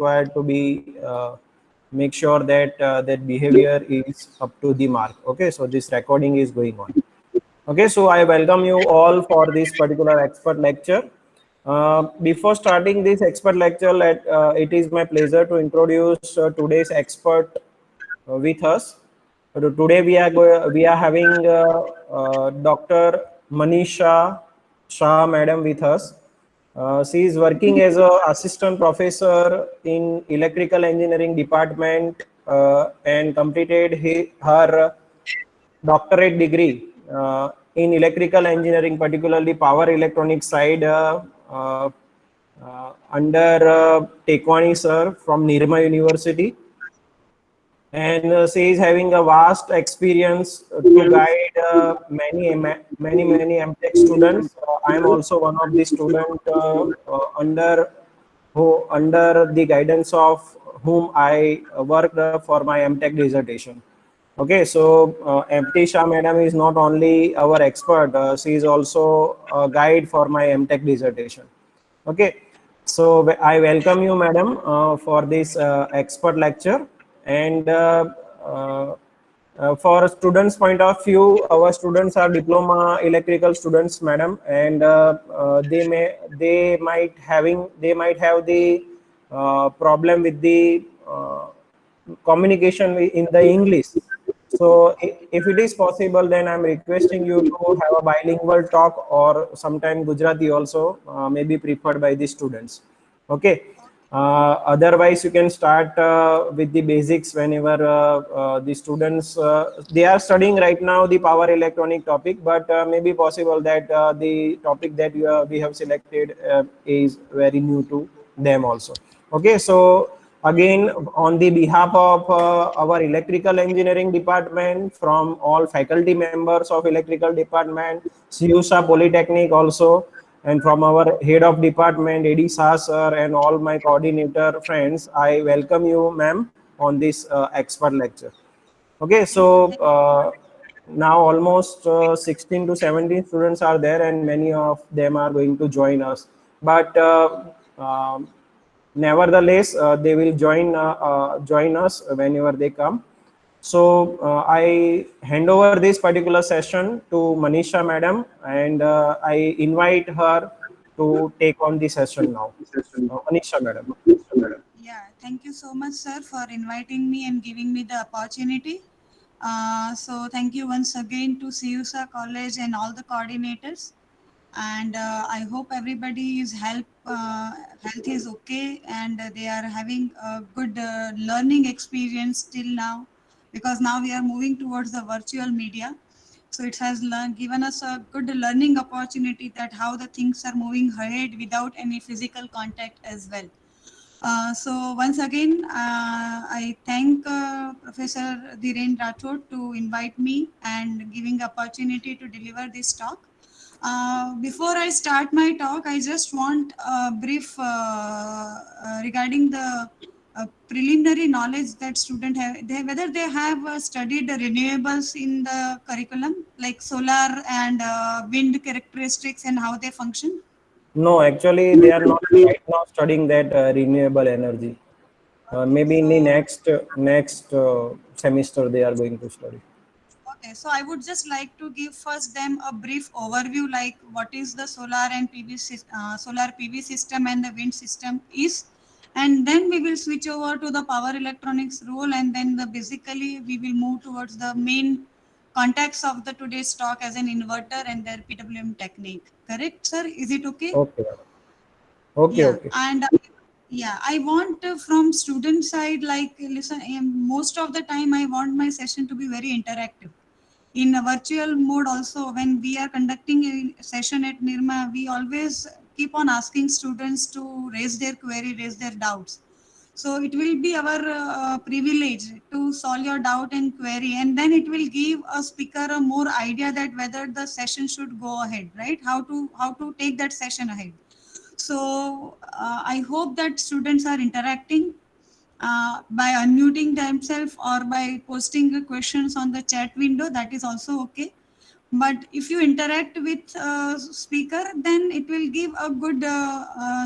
required to be make sure that that behavior is up to the mark. Okay, so this recording is going on. Okay, so I welcome you all for this particular expert lecture. Before starting this expert lecture, it is my pleasure to introduce today's expert with us. Today we are having Dr. Manisha Shah madam with us. She is working as a assistant professor in electrical engineering department and completed her doctorate degree in electrical engineering, particularly power electronics side, under Tekwani sir from Nirma University. And she is having a vast experience to guide many MTech students. I am also one of the student under the guidance of whom I worked for my MTech dissertation. Okay, so MT Shah madam is not only our expert, she is also a guide for my MTech dissertation. Okay, so I welcome you, madam, for this expert lecture. And for students' point of view, our students are diploma electrical students, madam, and they might have the problem with the communication in the English. So if it is possible, then I'm requesting you to have a bilingual talk, or sometime Gujarati also may be preferred by the students. Okay. Otherwise, you can start with the basics whenever the students they are studying right now the power electronic topic, but maybe possible that the topic that we have selected is very new to them also. Okay, so again, on the behalf of our electrical engineering department, from all faculty members of electrical department, CUSA Polytechnic also, and from our head of department, Edi Shah sir, and all my coordinator friends, I welcome you, ma'am, on this expert lecture. Okay, so now almost 16 to 17 students are there, and many of them are going to join us. But nevertheless, they will join us whenever they come. So I hand over this particular session to Manisha madam, and I invite her to take on the session now. Manisha madam. Yeah, thank you so much, sir, for inviting me and giving me the opportunity. So thank you once again to CUSA College and all the coordinators. And I hope everybody is health is okay, and they are having a good learning experience till now, because now we are moving towards the virtual media. So it has given us a good learning opportunity that how the things are moving ahead without any physical contact as well. So once again, I thank Professor Dhiren Rathod to invite me and giving opportunity to deliver this talk. Before I start my talk, I just want a brief regarding the preliminary knowledge that students have, whether they have studied the renewables in the curriculum, like solar and wind characteristics and how they function. No, actually, they are not right now studying that renewable energy. Okay, Maybe in the so next semester they are going to study. okay, so I would just like to give first them a brief overview, like what is the solar and solar PV system and the wind system is, and then we will switch over to the power electronics role, and then basically we will move towards the main context of the today's talk as an inverter and their PWM technique. Correct, sir? Is it okay? Okay, madam. Okay, Yeah, okay. and yeah, I want from student side, like listen, most of the time I want my session to be very interactive. In a virtual mode also, when we are conducting a session at Nirma, we always keep on asking students to raise their query, raise their doubts. So it will be our privilege to solve your doubt and query, and then it will give a speaker a more idea that whether the session should go ahead, right? How to take that session ahead. So I hope that students are interacting by unmuting themselves or by posting the questions on the chat window. That is also okay. but if you interact with speaker, then it will give a good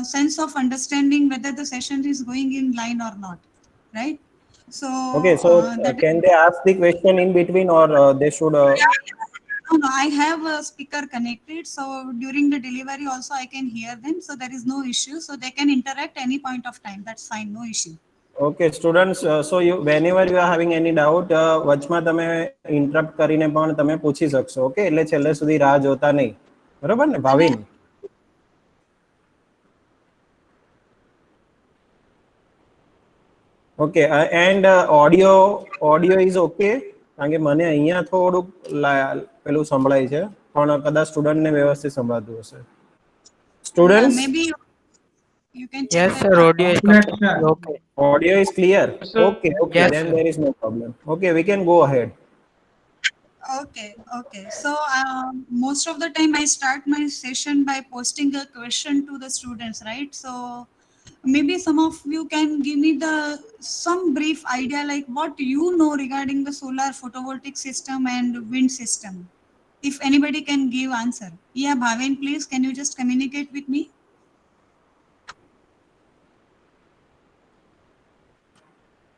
sense of understanding whether the session is going in line or not, right? So Okay, so that is, can they ask the question in between, or they should? no, no, I have a speaker connected, so during the delivery also I can hear them, so there is no issue, so they can interact any point of time, that's fine, no issue. Okay, students. So you, whenever you are having any doubt, વચમાં તમે interrupt કરીને પણ તમે પૂછી શકશો. Okay, એટલે છેલ્લે સુધી રાહ જોતા નહીં. બરોબર ને, અને Bhavin? Okay, and audio is okay, કારણ કે મને અહીંયા થોડુંક પેલું સંભળાય છે, પણ કદાચ સ્ટુડન્ટને વ્યવસ્થિત સંભળાતું હશે. yeah, students, maybe you can check Yes, that sir. part. Audio is Yes, completely sir. okay. audio is clear? Sir. Okay, Yes, then sir. there is no problem. Okay, we can go ahead. Okay, okay. So most of the time I start my session by posting a question to the students, right? So maybe some of you can give me some brief idea like what you know regarding the solar photovoltaic system and wind system. If anybody can give answer. Yeah, Bhavin, please, can you just communicate with me?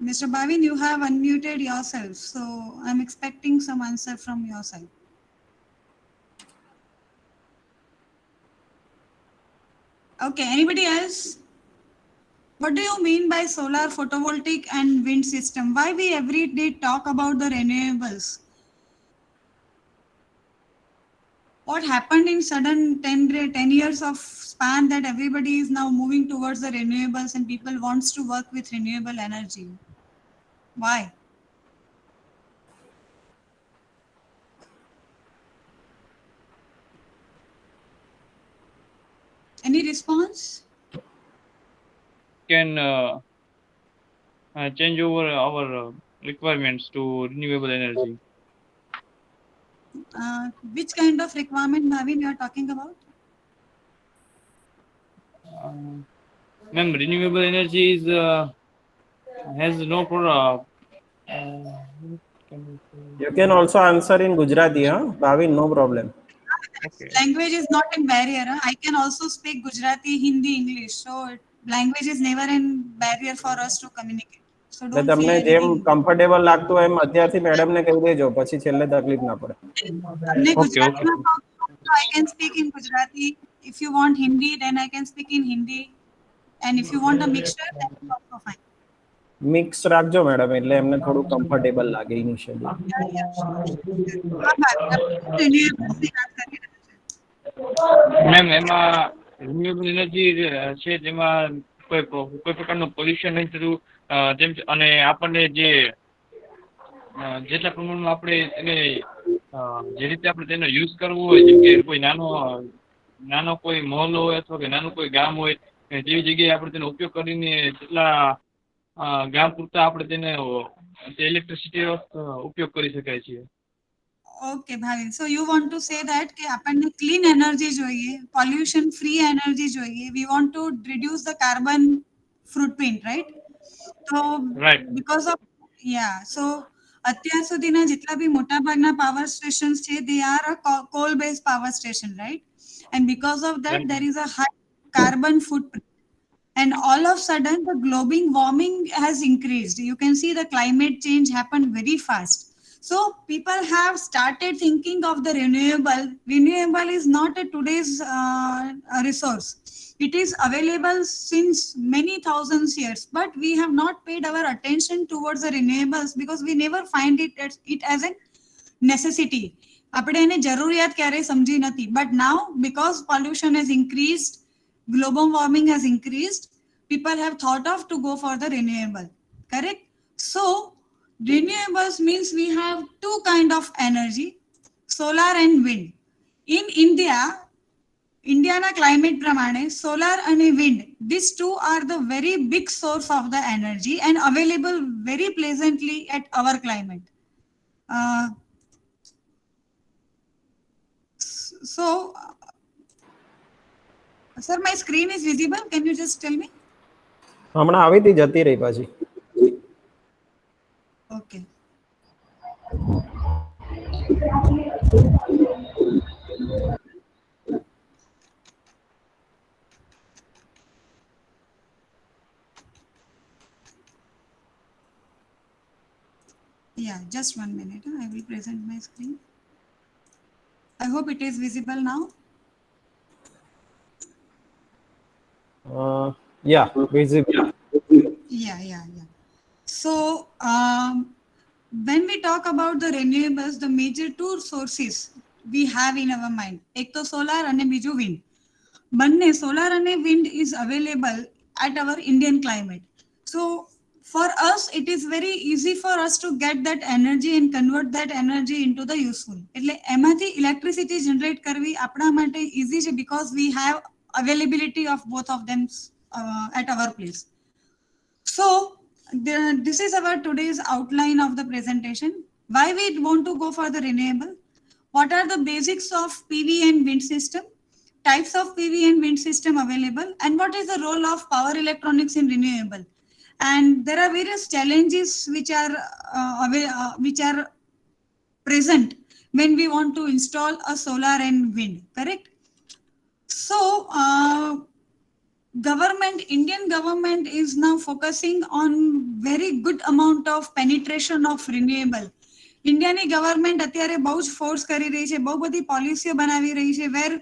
Mr. Bhavin, you have unmuted yourself, so I'm expecting some answer from your side. Okay, anybody else? What do you mean by solar photovoltaic and wind system? Why we every day talk about the renewables? What happened in sudden 10 years of span that everybody is now moving towards the renewables and people wants to work with renewable energy? Why? Any response? Can change over our requirements to renewable energy. Which kind of requirement, Bhavin, you are talking about? Ma'am, renewable energy is has no pro. You can also answer in Gujarati, huh? Bhavin, no problem. Okay. Language is not a barrier. Huh? I can also speak Gujarati, Hindi, English. So language is never a barrier for us to communicate. So એટલે don't feel તમને જેમ anything. Comfortable લાગતું હોય એમ અત્યારથી મેડમને કહી દેજો, પછી છેલ્લે તકલીફ ના પડે. તમને Okay, okay. ગુજરાતીમાં કહો તો I can speak in Gujarati. If you want Hindi, then I can speak in Hindi. And if you want a mixture, then it's also fine. Mix રાખજો મેડમ, એટલે એમને થોડું કમ્ફર્ટેબલ લાગે ઇનિશિયલી. Yeah, yeah, sure. હા, ભાભી, આપણે renewables ની વાત કરી રહ્યા છીએ. મેમ એમાં રિન્યુએબલ એનર્જી છે જેમાં કોઈ પ્રકારનું પોલ્યુશન નહીં થતું, જેમ અને આપણને જે જેટલા પ્રમાણમાં આપણે એને જે રીતે આપણે તેનો યુઝ કરવો હોય, જેમ કે કોઈ નાનો કોઈ મહોલ્લો હોય અથવા કે નાનું કોઈ ગામ હોય, જેવી જગ્યાએ આપણે તેનો ઉપયોગ કરીને જેટલા ગામ પૂરતા આપણે તેને ઇલેક્ટ્રિસિટી ઉપયોગ કરી શકાય છે. Okay, Bhavin. So you want to say that કે આપણને clean energy જોઈએ, pollution free energy જોઈએ. We want to reduce the carbon footprint, right? So Right. because of yeah, so અત્યાર સુધીના જેટલા બી મોટા ભાગના power stations છે, they are a coal based power station, right? And because of that, Right. there is a high carbon footprint. And all of a sudden, the global warming has increased. You can see the climate change happened very fast. So people have started thinking of the renewable. Renewable is not a today's resource. It is available since many thousands years, but we have not paid our attention towards the renewables because we never find it as a necessity. આપણે એને જરૂરિયાત ક્યારે સમજી નથી. But now, because pollution has increased, global warming has increased, people have thought of to go for the renewable. Correct? So renewables means we have two kind of energy, solar and wind. In Indiana climate pramane, solar and wind, these two are the very big source of the energy and available very pleasantly at our climate. So sir, my screen is visible. Can you just tell me? હમણાં આવી હતી, જતી રહી પાછી. Okay. Yeah, just 1 minute. I will present my screen. I hope it is visible now. Yeah, visible. Yeah. So, when we talk about the renewables, the major two sources we have in our mind, એક તો solar અને બીજું wind. બંને solar અને wind is available at our Indian climate. So, for us, it is very easy for us to get that energy and convert that energy into the useful. એટલે એમાંથી electricity generate કરવી આપણા માટે easy છે because we have availability of both of them at our place. So this is our today's outline of the presentation. Why we want to go for the renewable? What are the basics of PV and wind system? Types of PV and wind system available, and what is the role of power electronics in renewable? And there are various challenges which are present when we want to install a solar and wind. Correct? So Indian government is now focusing on very good amount of penetration of renewable. ઇન્ડિયાની government અત્યારે બહુ જ force કરી રહી છે, બહુ બધી પોલિસીઓ બનાવી રહી છે where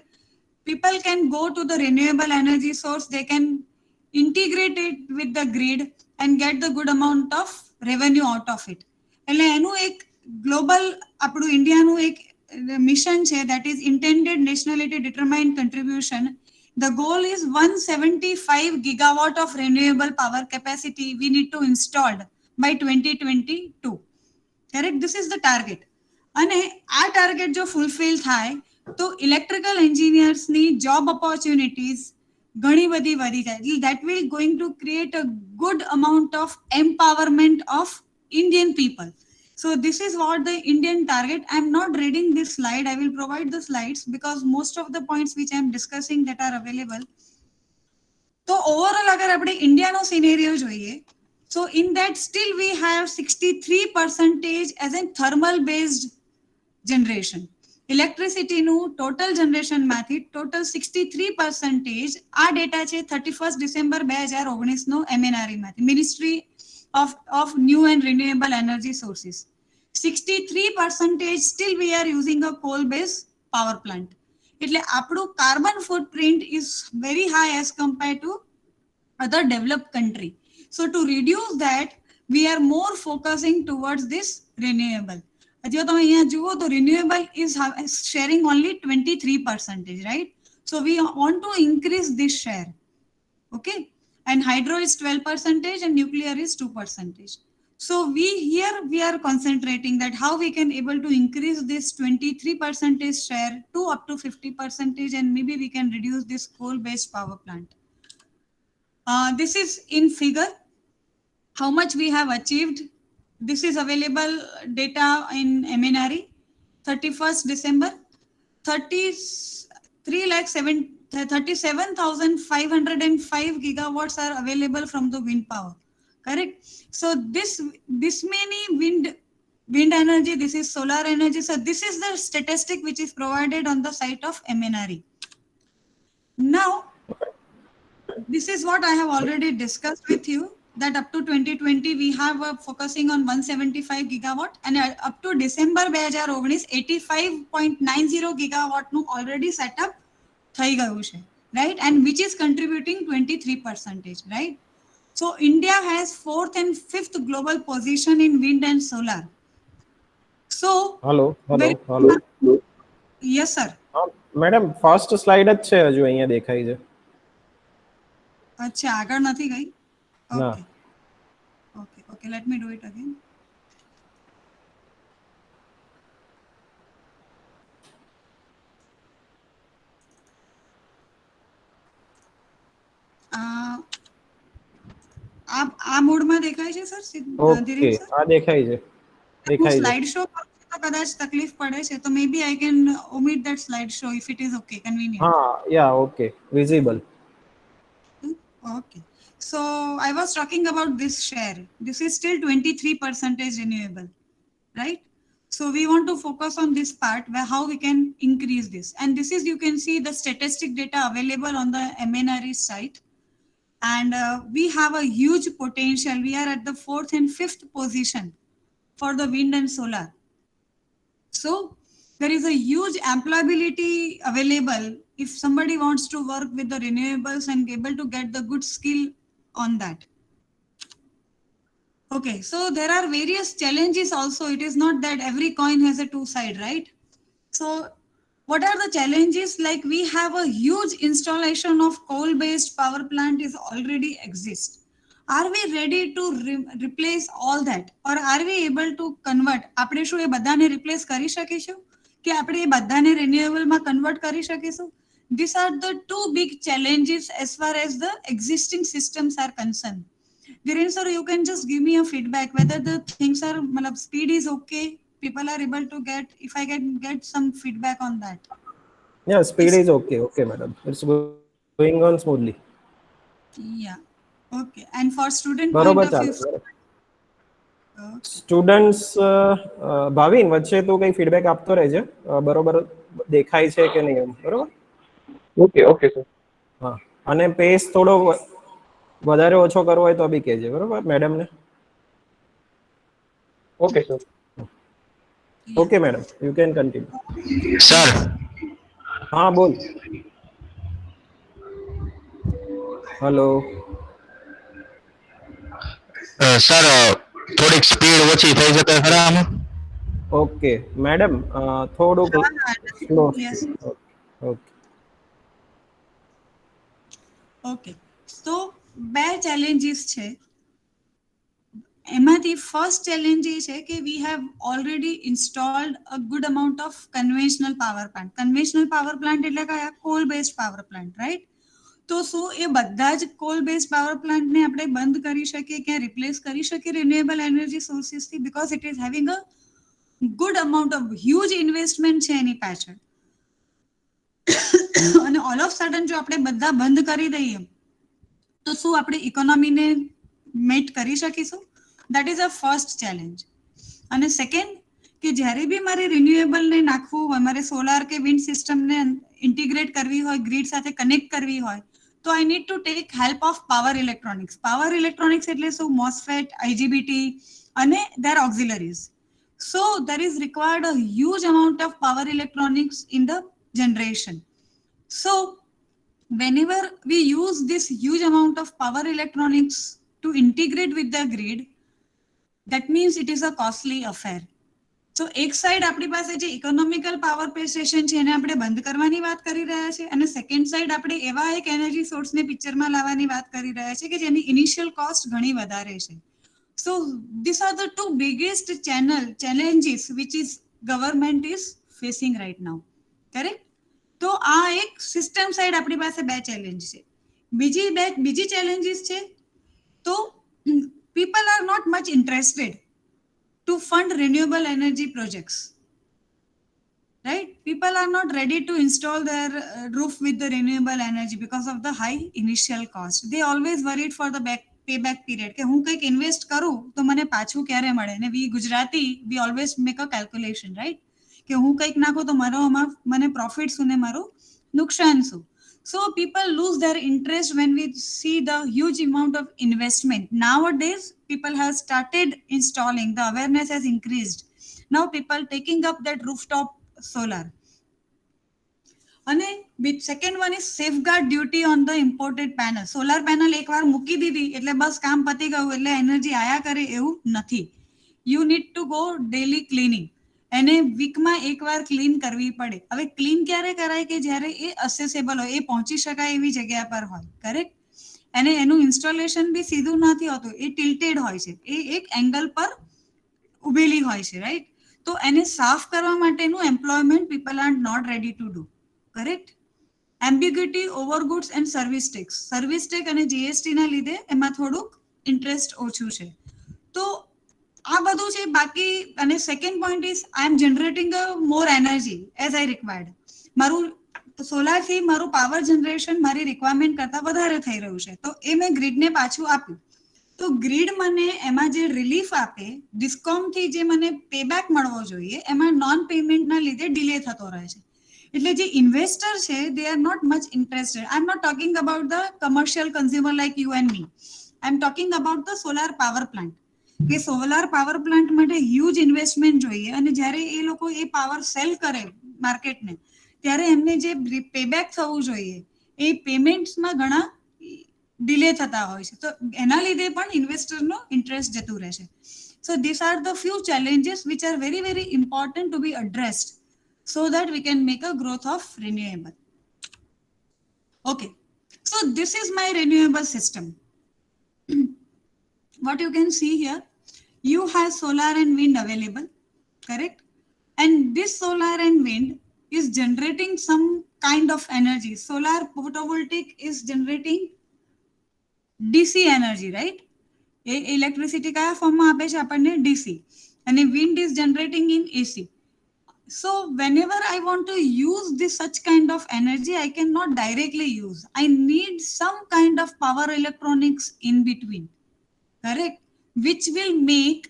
people can go to the renewable energy source, they can integrate it with the grid and get the good amount of revenue out of it. એટલે એનું એક ગ્લોબલ આપણું ઇન્ડિયાનું એક મિશન છે, that is intended nationality determined contribution. The goal is 175 gigawatt of renewable power capacity we need to install by 2022. Correct? This is the target. અને આ target જો fulfil થાય તો ઇલેક્ટ્રિકલ એન્જિનિયર્સની જોબ ઓપોર્ચ્યુનિટીઝ ઘણી બધી વધી જાય. That will going to create a good amount of empowerment of Indian people. So this is what the Indian target. I'm not reading this slide. I will provide the slides because most of the points which I'm discussing that are available. તો overall અગર આપણે ઇન્ડિયાનો scenario જોઈએ, so in that still we have 63% as a thermal based generation. ઇલેક્ટ્રિસિટીનું total જનરેશનમાંથી total 63% આ data છે 31 December 2019નો MNRE માંથી, ministry of New and Renewable Energy Sources. 63% still we are using a coal based power plant. એટલે આપણું carbon footprint is very high as compared to other developed country. So to reduce that, we are more focusing towards this renewable. જો તમે અહીંયા જુઓ તો renewable is sharing only 23%, right? So we want to increase this share. Okay, and hydro is 12% and nuclear is 2%. So we are concentrating that how we can able to increase this 23% share to up to 50%, and maybe we can reduce this coal based power plant. This is in figure how much we have achieved. This is available data in MNRE 31st December. 37,505 gigawatts are available from the wind power. Correct? So this many wind energy, this is solar energy. So this is the statistic which is provided on the site of MNRE. Now, this is what I have already discussed with you, that up to 2020 we have focusing on 175 gigawatt, and up to December 2019 85.90 gigawatt નું already set up થઈ ગયું છે, right? And which is contributing 23%, right? So India has 4th and 5th global position in wind and solar. So hello. Yes sir. Madam first slide જ છે, હજુ અહીંયા દેખાય છે. અચ્છા, આગળ નથી ગઈ? ના. Okay, let me do it again. આ મોડમાં દેખાય છે સર? ઓકે, આ દેખાય છે. સ્લાઇડ શો તો કદાચ તકલીફ પડે છે, તો maybe I can omit that slide show if it is okay, convenient. હા, yeah, okay, visible. Okay, so I was talking about this share. This is still 23% renewable, right? So we want to focus on this part where how we can increase this. And this is, you can see the statistic data available on the MNRE site. And we have a huge potential. We are at the 4th and 5th position for the wind and solar. So there is a huge employability available if somebody wants to work with the renewables and able to get the good skill on that. Okay, so there are various challenges also. It is not that every coin has a two side, right? So what are the challenges? Like we have a huge installation of coal-based power plant is already exist. Are we ready to replace all that, or are we able to convert? આપણે શું એ બધાને replace કરી શકીશું કે આપણે એ બધાને renewable માં convert કરી શકીશું? These are the two big challenges as far as the existing systems are concerned. Viren sir, you can just give me a feedback whether the things are, matlab, speed is okay, people are able to get, if I can get some feedback on that. Yeah, speed is okay madam, it's going on smoothly. Yeah, okay. And for student બરોબર point of ચાલે. view, students Bhavin વચ્ચે તું કઈ feedback આપતો રહેજે, બરોબર દેખાય છે કે નહીં એમ, બરોબર? Okay sir. હા, અને પેસ થોડો વધારે ઓછો કરવો હોય તો બી કહેજે, બરોબર મેડમને? Okay sir. Okay madam, you can continue. Sir હા બોલ. હેલો. સર થોડીક સ્પીડ ઓછી થઈ શકે ખરા આમાં? ઓકે મેડમ, થોડુંક slow. yes. Okay. Okay, so બે challenges છે. એમાંથી ફર્સ્ટ ચેલેન્જ એ છે કે we have already installed a good amount of conventional power plant. Conventional power plant એટલે કયા? Call based power plant, right? તો શું એ બધા જ કોલ બેઝડ પાવર પ્લાન્ટને આપણે બંધ કરી શકીએ કે રિપ્લેસ કરી શકીએ રિન્યુએબલ એનર્જી સોર્સિસથી? Because it is having a good amount of huge investment છે એની પાછળ. અને ઓલ ઓફ સડન જો આપણે બધા બંધ કરી દઈએ તો શું આપણે ઇકોનોમીને મેટ કરી શકીશું? That is a first challenge. અને સેકન્ડ, કે જ્યારે બી મારે રિન્યુએબલને નાખવું હોય, મારે સોલાર કે વિન્ડ સિસ્ટમને ઇન્ટિગ્રેટ કરવી હોય, ગ્રીડ સાથે કનેક્ટ કરવી હોય, તો આઈ need to take help of power electronics. Power electronics એટલે શું? મોસ્ફેટ, આઈજીબીટી અને there auxiliaries. So there is required a huge amount of power electronics in the generation. So whenever we use this huge amount of power electronics to integrate with the grid, that means it is a costly affair. So એક side આપણી પાસે જે economical power station છે એને આપણે બંધ કરવાની વાત કરી રહ્યા છે, અને સેકન્ડ સાઈડ આપણે એવા એક એનર્જી સોર્સને પિક્ચરમાં લાવવાની વાત કરી રહ્યા છે કે જેની ઇનિશિયલ કોસ્ટ ઘણી વધારે છે. So these are the two biggest challenges which is government is facing right now. Correct? તો આ એક સિસ્ટમ સાઈડ આપણી પાસે બે ચેલેન્જ છે. બીજી ચેલેન્જીસ છે તો people are not much interested to fund renewable energy projects. Right? People are not ready to install their roof with the renewable energy because of the high initial cost. They always worried for the payback period કે હું કંઈક invest કરું તો મને પાછું ક્યારે મળે. અને we Gujarati we always make a calculation, right? કે હું કંઈક નાખું તો મને પ્રોફિટ શું ને મારું નુકસાન શું. So people lose their interest when we see the huge amount of investment. Nowadays, people have started installing, the awareness has increased. Now people taking up that rooftop solar. અને second one is safeguard duty on the imported panel. Solar panel એકવાર મૂકી દીધી એટલે બસ કામ પતી ગયું, એટલે energy આયા કરે એવું નથી. You need to go daily cleaning. એને વીકમાં એકવાર ક્લીન કરવી પડે. હવે ક્લીન ક્યારે કરાય? કે જ્યારે એ અસેસેબલ હોય, એ પહોંચી શકાય એવી જગ્યા પર હોય. કરેક્ટ? અને એનું ઇન્સ્ટોલેશન બી સીધું નથી હોતું, એ ટિલ્ટેડ હોય છે, એ એક એંગલ પર ઉભેલી હોય છે, રાઈટ? તો એને સાફ કરવા માટેનું employment people are not ready to do. Correct? Ambiguity over goods and service tax. Service tax અને જીએસટી ના લીધે એમાં થોડુંક ઇન્ટરેસ્ટ ઓછું છે. તો આ બધું છે. બાકી અને second point is I am generating a more energy as I required. મારું સોલારથી મારું પાવર જનરેશન મારી રિક્વાયરમેન્ટ કરતાં વધારે થઈ રહ્યું છે, તો એ મેં ગ્રીડને પાછું આપ્યું. તો ગ્રીડ મને એમાં જે રિલીફ આપે, ડિસ્કોમથી જે મને પેબેક મળવો જોઈએ, એમાં નોન પેમેન્ટના લીધે ડિલે થતો રહે છે. એટલે જે ઇન્વેસ્ટર છે they are not much interested. I am not talking about the commercial consumer like you and me. I am talking about the solar power plant. કે સોલાર પાવર પ્લાન્ટ માટે huge investment જોઈએ, અને જ્યારે એ લોકો એ power cell કરે માર્કેટને ત્યારે એમને જે પેબેક થવું જોઈએ એ પેમેન્ટ્સમાં ઘણા ડિલે થતા હોય છે. તો એના લીધે પણ ઇન્વેસ્ટરનો ઇન્ટરેસ્ટ જતું રહે છે. So these are the few challenges which are very, very important to be addressed so that we can make a growth of renewable. Okay, so this is my renewable system. What you can see here, you have solar and wind available, correct? And this solar and wind is generating some kind of energy. Solar photovoltaic is generating DC energy, right? Electricity kaya form માં આપે છે આપણને DC, અને wind is generating in AC. So whenever I want to use this such kind of energy, I cannot directly use. I need some kind of power electronics in between, correct? Which will make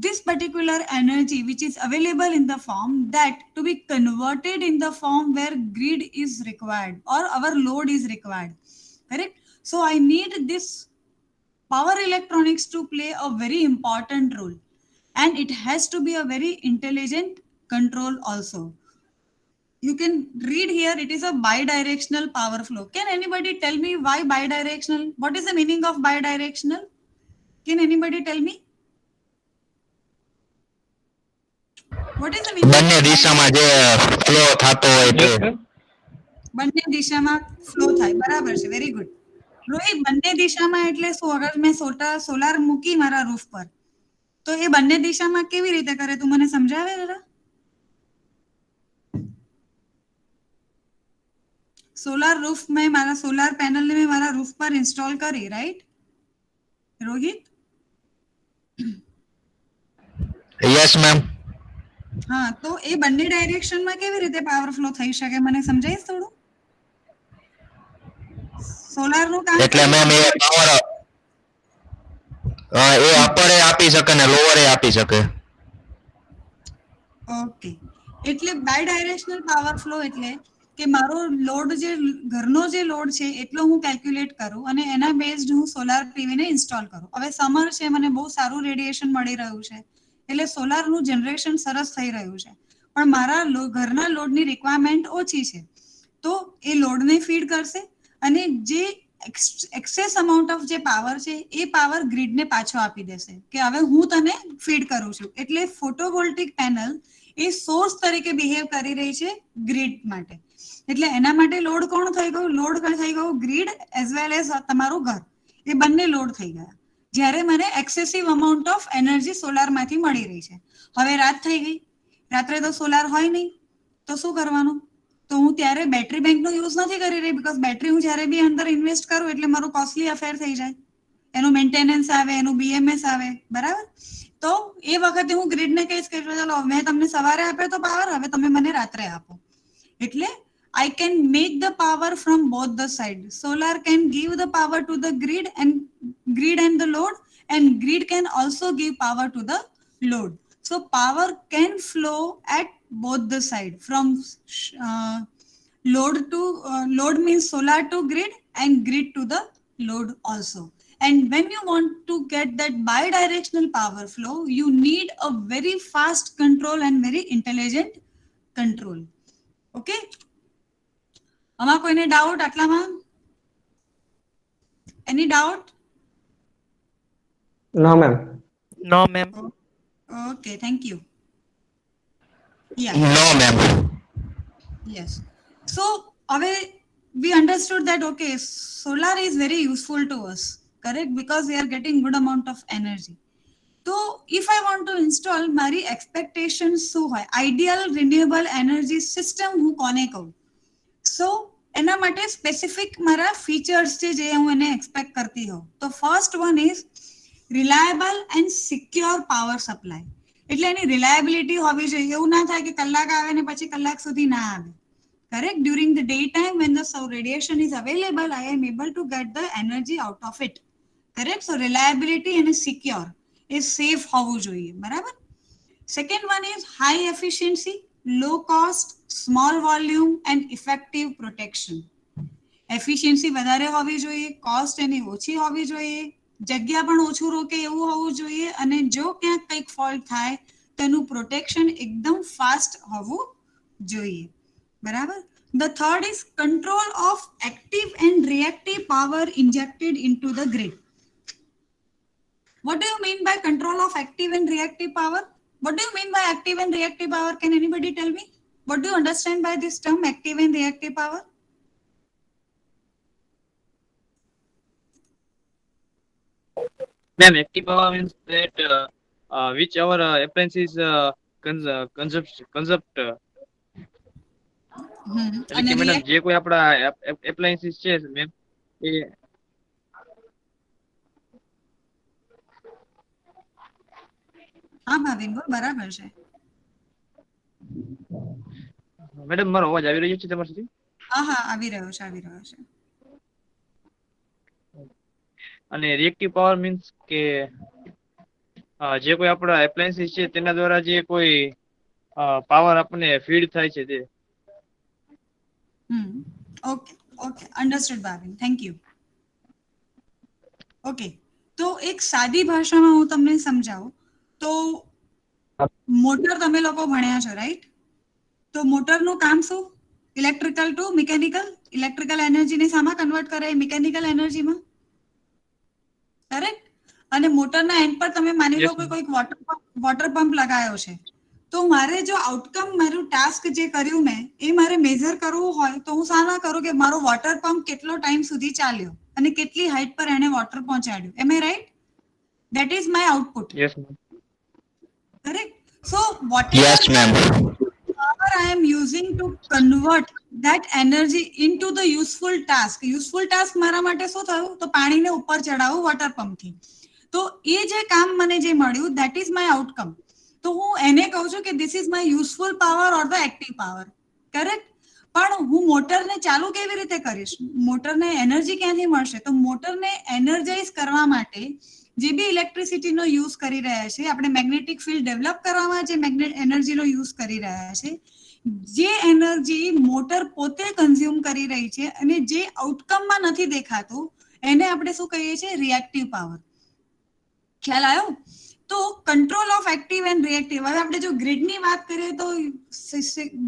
this particular energy which is available in the form that to be converted in the form where grid is required or our load is required, correct? So I need this power electronics to play a very important role, and it has to be a very intelligent control also. You can read here, it is a bidirectional power flow. Can anybody tell me why bidirectional? What is the meaning of bidirectional? Can anybody tell me? What is the meaning? બંને દિશામાં જે flow થતો હોય તે. બંને દિશામાં flow થાય, બરાબર છે, વેરી ગુડ. રોહિત, બંને દિશામાં એટલે શું? અગર મેં સોલાર મૂકી મારા રૂફ પર તો એ બંને દિશામાં કેવી રીતે કરે? તું મને સમજાવે જરા. સોલાર રૂફ મેં મારા સોલાર પેનલ ને મેં મારા રૂફ પર ઇન્સ્ટોલ કરી, રાઈટ રોહિત? Yes ma'am. હા, તો એ બંને ડાયરેક્શનમાં કેવી રીતે પાવર ફ્લો થઈ શકે? મને સમજાઈશ થોડું. સોલાર નું કામ એટલે મેમ એ પાવર એ અપરે આપી શકે ને લોવરે આપી શકે. ઓકે, એટલે બાય ડાયરેક્શનલ પાવર ફ્લો એટલે કે મારો લોડ જે ઘરનો જે લોડ છે એટલો હું કેલ્ક્યુલેટ કરું અને એના બેઝડ હું સોલાર પીવી ને ઇન્સ્ટોલ કરું. હવે સમર છે, મને બહુ સારું રેડિયેશન મળી રહ્યું છે એટલે સોલારનું જનરેશન સરસ થઈ રહ્યું છે, પણ મારા ઘરના લોડની રિક્વાયરમેન્ટ ઓછી છે તો એ લોડને ફીડ કરશે અને જે એક્સેસ અમાઉન્ટ ઓફ જે પાવર છે એ પાવર ગ્રીડને પાછો આપી દેશે કે હવે હું તને ફીડ કરું છું. એટલે ફોટોવોલ્ટિક પેનલ એ સોર્સ તરીકે બિહેવ કરી રહી છે ગ્રીડ માટે. એટલે એના માટે લોડ કોણ થઈ ગયું? લોડ થઈ ગયું ગ્રીડ એઝ વેલ એઝ તમારું ઘર, એ બંને લોડ થઈ ગયા જ્યારે મને એક્સેસિવ અમાઉન્ટ ઓફ એનર્જી સોલારમાંથી મળી રહી છે. હવે રાત થઈ ગઈ, રાત્રે તો સોલાર હોય નહીં, તો શું કરવાનું? તો હું ત્યારે બેટરી બેંકનો યુઝ નથી કરી રહી, બીકોઝ બેટરી હું જ્યારે બી અંદર ઇન્વેસ્ટ કરું એટલે મારું કોસ્ટલી અફેર થઈ જાય, એનું મેન્ટેનન્સ આવે, એનું BMS આવે, બરાબર? તો એ વખતે હું ગ્રીડને કહીશ કે ચાલો મેં તમને સવારે આપ્યો તો પાવર, હવે તમે મને રાત્રે આપો. એટલે I can make the power from both the sides. Solar can give the power to the grid and the load, and grid can also give power to the load. So power can flow at both the side, from load means solar to grid and grid to the load also. And when you want to get that bidirectional power flow, you need a very fast control and very intelligent control. Okay? આમાં કોઈને doubt આટલામાં? Any doubt? No, ma'am. No, ma'am. Okay, thank you. No ma'am. Yes. So, હવે we understood that okay, solar is very useful to us, correct? Because we are getting good amount of energy. So, if I want to install, મારી expectations શું હોય? Ideal renewable energy system હું કોને કહું? So, એના માટે specific મારા features છે જે હું એને એક્સપેક્ટ કરતી હોઉં. તો first one is reliable and secure power supply. એટલે એની રિલાયબિલિટી હોવી જોઈએ. એવું ના થાય કે કલાક આવે ને પછી કલાક સુધી ના આવે. Correct? During the daytime when the radiation is available, I am able to get the energy out of it. Correct? So reliability and secure is safe હોવું જોઈએ, બરાબર? Second one is high efficiency, low cost, small volume and effective protection. Efficiency વધારે હોવી જોઈએ, cost એની ઓછી હોવી જોઈએ, જગ્યા પણ ઓછું રોકે એવું હોવું જોઈએ, અને જો ક્યાંક કંઈક ફોલ્ટ થાય તેનું પ્રોટેક્શન એકદમ ફાસ્ટ હોવું જોઈએ. બરાબર. The third is control of active and reactive power injected into the grid. What do you mean by control of active and reactive power? What do you mean by active and reactive power? Can anybody tell me? What do you understand by this term, active and reactive power? Ma'am, active power means that which our appliances consupt. એટલે અને કે madam react જે કોઈ આપણા appliances છે ma'am એ હા ભાવિન બોલ, બરાબર છે. મેડમ મારો અવાજ આવી રહ્યો છે તમારા સુધી? હા હા આવી રહ્યો છે, આવી રહ્યો છે. અને રિએક્ટિવ પાવર મીન્સ કે જે કોઈ આપણા એપ્લાયન્સીસ છે તેના દ્વારા જે કોઈ પાવર આપણને ફીડ થાય છે તે. Okay okay, understood Bhavin, thank you. Okay, તો એક સાદી ભાષામાં હું તમને સમજાવું તો મોટર તમે લોકો ભણ્યા છો, રાઈટ? તો મોટરનું કામ શું? Electrical two mechanical. ઇલેક્ટ્રિકલ એનર્જીને શામાં કન્વર્ટ કરે? મિકેનિકલ એનર્જીમાં, કરેક્ટ? અને મોટરના એન્ડ પર તમે માની લો યસ કે મેમ. કોઈક વોટર પંપ લગાયો છે, તો મારે જો આઉટકમ મારું ટાસ્ક જે કર્યું મેં એ મારે મેઝર કરવું હોય તો હું શાના કરું કે મારો વોટર પંપ કેટલો ટાઈમ સુધી ચાલ્યો અને કેટલી હાઈટ પર એને વોટર પહોંચાડ્યું. Am I right? That is my output. Yes ma'am. Correct? So whatever Yes, ma'am. power I am using to convert that energy into the useful task. Useful task મારા માટે શું થયું? તો પાણીને ઉપર ચડાવવું વોટર પંપથી. તો એ જે કામ મને જે મળ્યું, that is my outcome. તો હું એને કહું છું કે this is my useful power or the active power. Correct? પણ હું મોટરને ચાલુ કેવી રીતે કરીશ? મોટરને એનર્જી ક્યાંથી મળશે? તો મોટરને એનર્જાઇઝ કરવા માટે જે બી ઇલેક્ટ્રિસિટીનો યુઝ કરી રહ્યા છે, આપણે મેગ્નેટિક ફિલ્ડ ડેવલપ કરવામાં જે એનર્જીનો યુઝ કરી રહ્યા છે, જે એનર્જી મોટર પોતે કન્ઝ્યુમ કરી રહી છે અને જે આઉટકમમાં નથી દેખાતું એને આપણે શું કહીએ છીએ? Reactive power. ખ્યાલ આવ્યો? તો control of active and reactive. હવે આપણે જો ગ્રીડની વાત કરીએ તો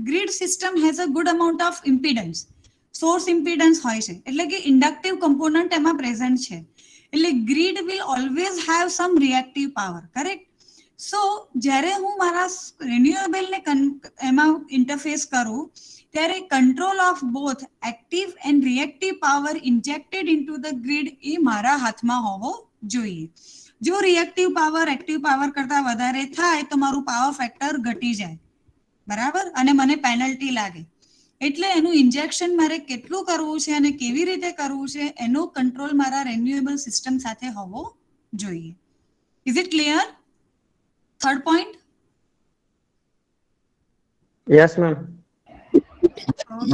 grid system has a good amount of impedance. Source impedance હોય છે, એટલે કે ઇન્ડક્ટિવ કમ્પોનન્ટ એમાં પ્રેઝન્ટ છે. એટલે grid will always have some reactive power. Correct? So જ્યારે હું મારા રિન્યુએબલને એમાં ઇન્ટરફેસ કરું ત્યારે control of both active and reactive power injected into the grid એ મારા હાથમાં હોવો જોઈએ. જો રિએક્ટિવ પાવર એક્ટિવ પાવર કરતા વધારે થાય તો મારું પાવર ફેક્ટર ઘટી જાય, બરાબર, અને મને પેનલ્ટી લાગે. એટલે એનું ઇન્જેક્શન મારે કેટલું કરવું છે અને કેવી રીતે કરવું છે એનો કંટ્રોલ મારા રિન્યુએબલ સિસ્ટમ સાથે હોવો જોઈએ. Is it clear? Third point. Yes, ma'am.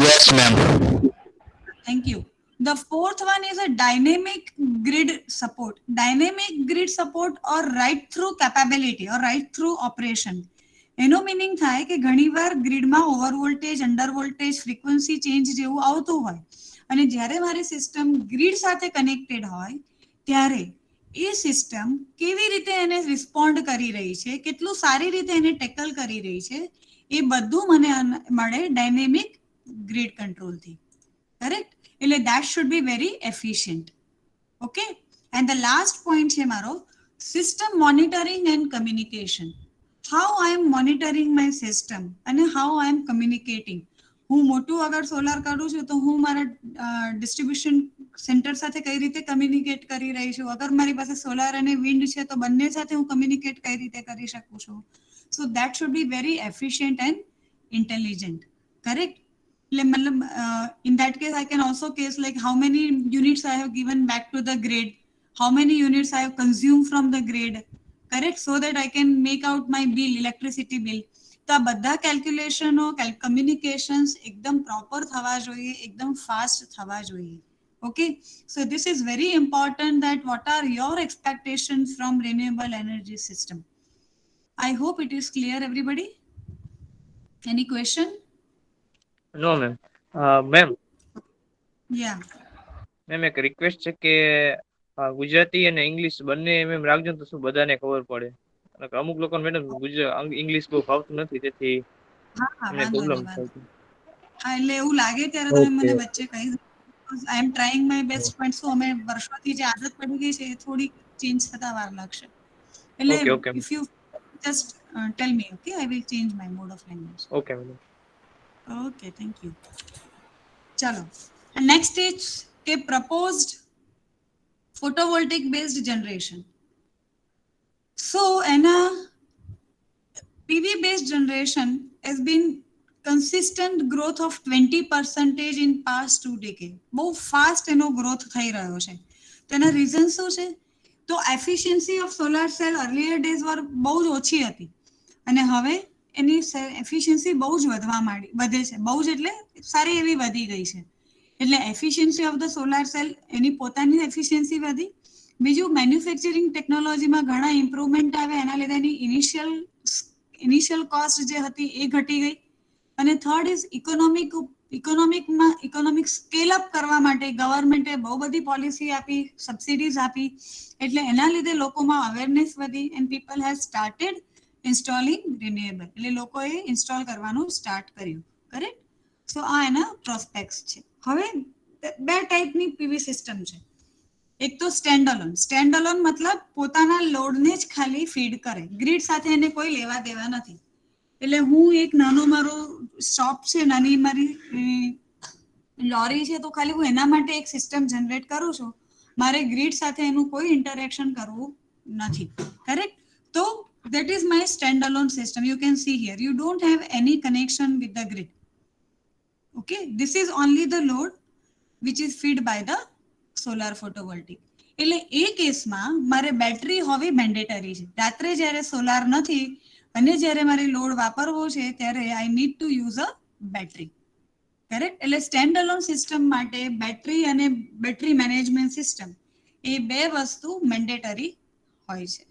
Yes, ma'am. Thank you. The fourth one is a dynamic grid support. Dynamic grid support or right through capability or right through operation. એનો meaning થાય કે ઘણીવાર ગ્રીડમાં over voltage, under voltage, frequency change જેવું આવતું હોય અને જ્યારે મારી સિસ્ટમ ગ્રીડ સાથે કનેક્ટેડ હોય ત્યારે એ સિસ્ટમ કેવી રીતે એને રિસ્પોન્ડ કરી રહી છે, કેટલું સારી રીતે એને ટેકલ કરી રહી છે, એ બધું મને મળે ડાયનેમિક ગ્રીડ કંટ્રોલથી. કરેક્ટ? એટલે that should be very efficient. Okay? And the last point છે મારો system monitoring and communication. How I am monitoring my system and how I am communicating. હું મોટું અગર સોલાર કરું છું તો હું મારા ડિસ્ટ્રીબ્યુશન સેન્ટર સાથે કઈ રીતે કમ્યુનિકેટ કરી રહી છું? અગર મારી પાસે સોલાર અને વિન્ડ છે તો બંને સાથે હું કમ્યુનિકેટ કઈ રીતે કરી શકું છું? સો that should be very efficient and intelligent. Correct? In that case, I can also case like how many units I have given back to the grid, how many units I have consumed from the grid, correct? So that I can make out my bill, electricity bill. તો આ બધા કેલ્ક્યુલેશનો, communications એકદમ proper થવા જોઈએ, એકદમ fast થવા જોઈએ. Okay, so this is very important that what are your expectations from renewable energy system? I hope it is clear, everybody. Any question? No ma'am. Ma'am Yeah. Ma'am એક request છે કે હા, ગુજરાતી અને ઇંગ્લિશ બંને ma'am રાખજો ને તો શું બધાને ખબર પડે. અને અમુક લોકોને મેડમ ઇંગ્લિશ બહુ ફાવતું નથી, તેથી હા હા, અમને વાંધો પ્રોબ્લેમ નહીં, થાય વાંધો છે. હા, એટલે એવું લાગે ત્યારે તમે ઓકે મને વચ્ચે કહી દો. આઈ એમ ટ્રાઇંગ માય બેસ્ટ, પણ શું અમે વર્ષોથી જે આદત પડી ગઈ છે એ થોડી ચેન્જ થતા વાર લાગશે. એટલે okay if you just tell me, okay, I will change my mode of language. Okay madam. Okay, thank you. ચલો, નેક્સ્ટ ઇઝ કે proposed photovoltaic based generation. So એના PV based generation has been consistent growth of 20% in past 2 decades. બહુ fast એનો growth થઈ રહ્યો છે. તેના reason શું છે? તો efficiency of solar cell earlier days were બહુ જ ઓછી હતી અને હવે એની એફિશિયન્સી બહુ જ વધે છે. બહુ જ એટલે સારી એવી વધી ગઈ છે. એટલે efficiency of the solar cell એની પોતાની એફિશિયન્સી વધી. બીજું, મેન્યુફેક્ચરિંગ ટેકનોલોજીમાં ઘણા ઇમ્પ્રુવમેન્ટ આવે, એના લીધે એની ઇનિશિયલ કોસ્ટ જે હતી એ ઘટી ગઈ. અને third is economic scale up કરવા માટે ગવર્મેન્ટે બહુ બધી પોલિસી આપી, સબસિડીઝ આપી, એટલે એના લીધે લોકોમાં અવેરનેસ વધી and people has started installing renewable. એટલે લોકોએ ઇન્સ્ટોલ કરવાનું સ્ટાર્ટ કર્યું. કરેક્ટ? સો આ એના પ્રોસ્પેક્ટ્સ છે. હવે બે ટાઈપની પીવી સિસ્ટમ છે. એક તો સ્ટેન્ડ અલોન મતલબ પોતાના લોડને જ ખાલી ફીડ કરે, ગ્રીડ સાથે એને કોઈ લેવા દેવા નથી. એટલે હું એક નાનો મારો શોપ છે, નાની મારી લોરી છે, તો ખાલી હું એના માટે એક સિસ્ટમ જનરેટ કરું છું. મારે ગ્રીડ સાથે એનું કોઈ ઇન્ટરેક્શન કરવું નથી. કરેક્ટ? તો that is my standalone system. You can see here, you don't have any connection with the grid. Okay, this is only the load which is fed by the solar photovoltaic. એટલે એ કેસમાં મારે battery હોવી mandatory છે. રાત્રે જ્યારે solar નથી અને જ્યારે મારે લોડ વાપરવો છે ત્યારે I need to use a battery. Correct? એટલે સ્ટેન્ડ અલોન સિસ્ટમ માટે બેટરી અને બેટરી મેનેજમેન્ટ સિસ્ટમ એ બે વસ્તુ મેન્ડેટરી હોય છે.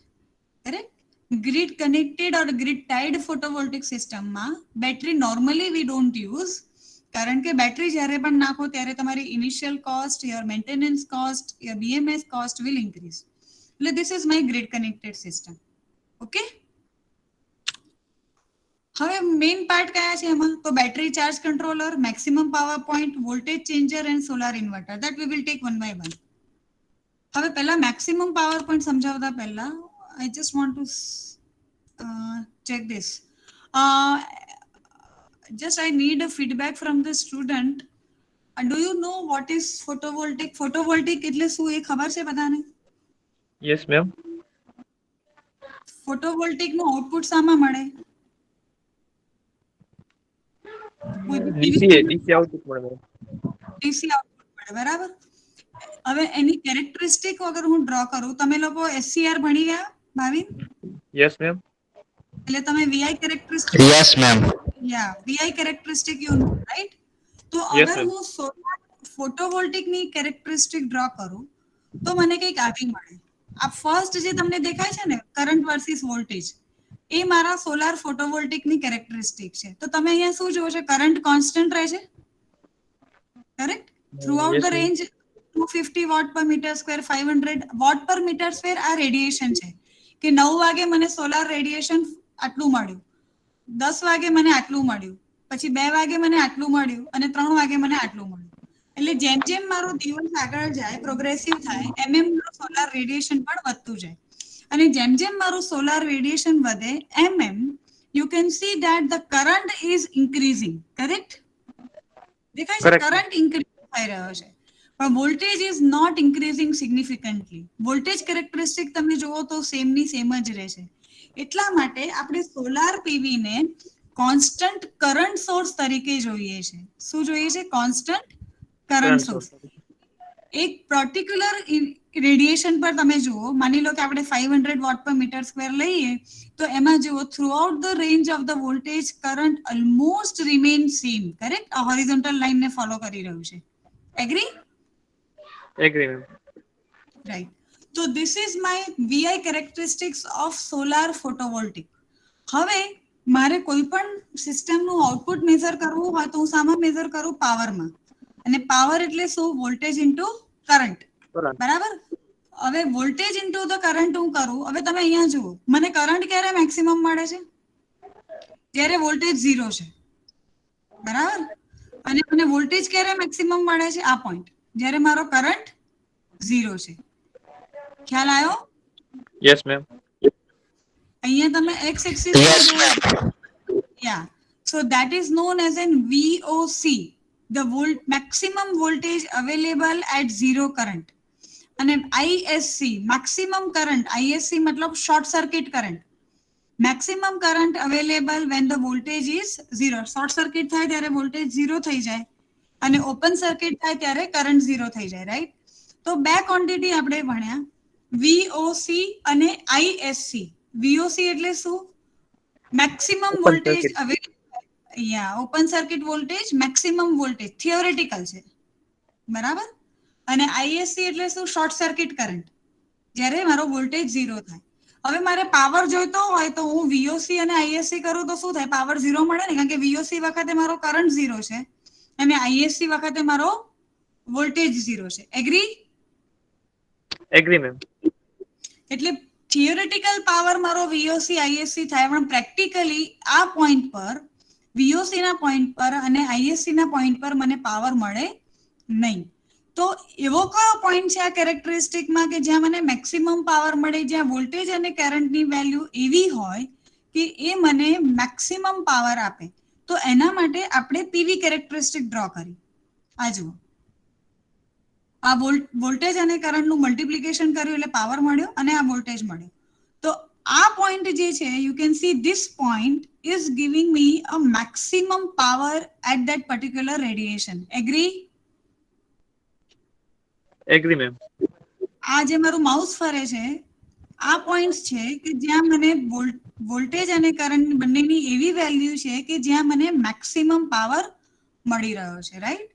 Correct? Grid connected or grid tied photovoltaic સિસ્ટમમાં battery normally we don't use, કારણ કે બેટરી જ્યારે પણ નાખો ત્યારે તમારી initial cost, your maintenance cost, your BMS cost will increase. એટલે this is my grid connected system. Okay, હવે મેઇન પાર્ટ કયા છે એમાં? તો battery charge controller, maximum power point, voltage changer and solar inverter. That we will take one by one. હવે પહેલા maximum power point સમજાવતા પહેલા I just want to check this. Just I need a feedback from the student. Do you know what is photovoltaic? Photovoltaic એટલે શું એ ખબર છે બધાને? Yes ma'am. Photovoltaic નું આઉટપુટ શામાં મળે? ડીસી આઉટપુટ મળે મેમ. ડીસી આઉટપુટ મળે, બરાબર. હવે એની કેરેક્ટરિસ્ટિક વગર હું ડ્રો કરું, તમે લોકો SCR ભણી ગયા ભાવિન? Yes ma'am. એટલે તમે VI characteristic, yes ma'am. VI characteristic you know, right? તો યસ અગર મેમ. હું સોલાર ફોટોવોલ્ટેઇક ની કેરેક્ટરિસ્ટિક ડ્રો કરું તો મને કંઈક આવી મળે. આ ફર્સ્ટ જે તમને દેખાય છે ને, કરંટ વર્સિસ વોલ્ટેજ, એ મારા સોલાર ફોટોવોલ્ટેઇક ની કેરેક્ટરિસ્ટિક છે. તો તમે અહીંયા શું જોવો છો? કરંટ કોન્સ્ટન્ટ રહે છે. Correct? Throughout yes the ma'am. Range 250 watt per metre square, 500 watt per metre square આ રેડિયેશન છે. કે 9 વાગે મને સોલાર રેડિયેશન આટલું મળ્યું, 10 વાગે મને આટલું મળ્યું, પછી 2 વાગે મને આટલું મળ્યું અને 3 વાગે મને આટલું મળ્યું. એટલે જેમ જેમ મારો દિવસ આગળ જાય, પ્રોગ્રેસિવ થાય, એમ એમ મારું સોલાર રેડિયેશન પણ વધતું જાય. અને જેમ જેમ મારું સોલાર રેડિયેશન વધે એમ you can see that the current is increasing. Correct? દેખાય છે? Correct. કરંટ ઇન્ક્રીઝ થઈ રહ્યો છે, પણ voltage is not increasing significantly. Voltage characteristic તમે જુઓ તો સેમની સેમ જ રહેશે. એટલા માટે આપણે સોલાર પીવી ને કોન્સ્ટન્ટ કરંટ સોર્સ તરીકે જોઈએ છે. શું જોઈએ છે? Constant current source. એક પર્ટિક્યુલર રેડિયેશન પર તમે જુઓ, માની લો કે આપણે 500 વોટ પર મીટર સ્ક્વેર લઈએ, તો એમાં જુઓ throughout the range of the voltage current almost remain same. Correct? આ હોરિઝોન્ટલ લાઈનને ફોલો કરી રહ્યું છે. એગ્રી? Agree ma'am. રાઈટ. તો this is my VI characteristics of solar photovoltaic. હવે મારે કોઈ પણ સિસ્ટમનું આઉટપુટ મેઝર કરવું હોય તો હું શામાં મેઝર કરું? પાવરમાં. અને પાવર એટલે શું? Voltage into current. બરાબર? હવે વોલ્ટેજ ઇન્ટુ ધ કરંટ હું કરું. હવે તમે અહીંયા જુઓ, મને કરંટ ક્યારે મેક્સિમમ મળે છે? જ્યારે વોલ્ટેજ 0 છે, બરાબર. અને મને વોલ્ટેજ ક્યારે મેક્સિમમ મળે છે? આ પોઈન્ટ, જ્યારે મારો કરંટ 0 છે. ખ્યાલ આવ્યો? Yes ma'am. અહીંયા તમે x એક્સિસ Yes, પર જુઓ. Yeah. So that is known as an VOC, the maximum voltage available at zero current. And an ISC, maximum current. ISC मतलब short circuit current. Maximum current available when the voltage is zero. Short circuit થાય ત્યારે voltage 0 થઈ જાય અને open circuit થાય ત્યારે current 0 થઈ જાય, right? તો બે quantity આપણે ભણ્યા, VOC અને ISC. VOC એટલે શું? Maximum voltage open circuit voltage, maximum voltage theoretical છે, બરાબર. અને આઈએસસી એટલે શું? શોર્ટ સર્કિટ કરંટ, જ્યારે મારો વોલ્ટેજ 0 થાય. હવે મારે પાવર જોઈતો હોય તો હું વીઓસી અને આઈએસસી કરું તો શું થાય? પાવર 0 મળે ને, કારણ કે વીઓસી વખતે મારો કરંટ 0 છે અને આઈએસસી વખતે મારો વોલ્ટેજ 0 છે. એગ્રી? Agree ma'am. એટલે થિયોરેટિકલ પાવર મારો વીઓસી આઈએસસી થાય, પણ પ્રેક્ટિકલી આ પોઈન્ટ પર, વીઓસી ના પોઈન્ટ પર અને આઈએસસી ના પોઈન્ટ પર મને પાવર મળે નહીં. તો એવો કયો પોઈન્ટ છે આ કેરેક્ટરિસ્ટિકમાં કે જ્યાં મને મેક્સિમમ પાવર મળે, જ્યાં વોલ્ટેજ અને કરંટની વેલ્યુ એવી હોય કે એ મને મેક્સિમમ પાવર આપે? તો એના માટે આપણે પીવી કેરેક્ટરિસ્ટિક ડ્રો કરી. આ જુઓ, આ વોલ્ટેજ અને કરંટનું મલ્ટિપ્લિકેશન કર્યું એટલે પાવર મળ્યો અને આ વોલ્ટેજ મળ્યો. તો આ પોઈન્ટ જે છે, you can see this point is giving me a maximum power at that particular radiation. Agree? Agree ma'am. આ જે મારું માઉસ ફરે છે, આ પોઈન્ટ્સ છે કે જ્યાં મને વોલ્ટેજ અને કરંટ બંનેની એવી વેલ્યુ છે કે જ્યાં મને મેક્સિમમ પાવર મળી રહ્યો છે, રાઈટ?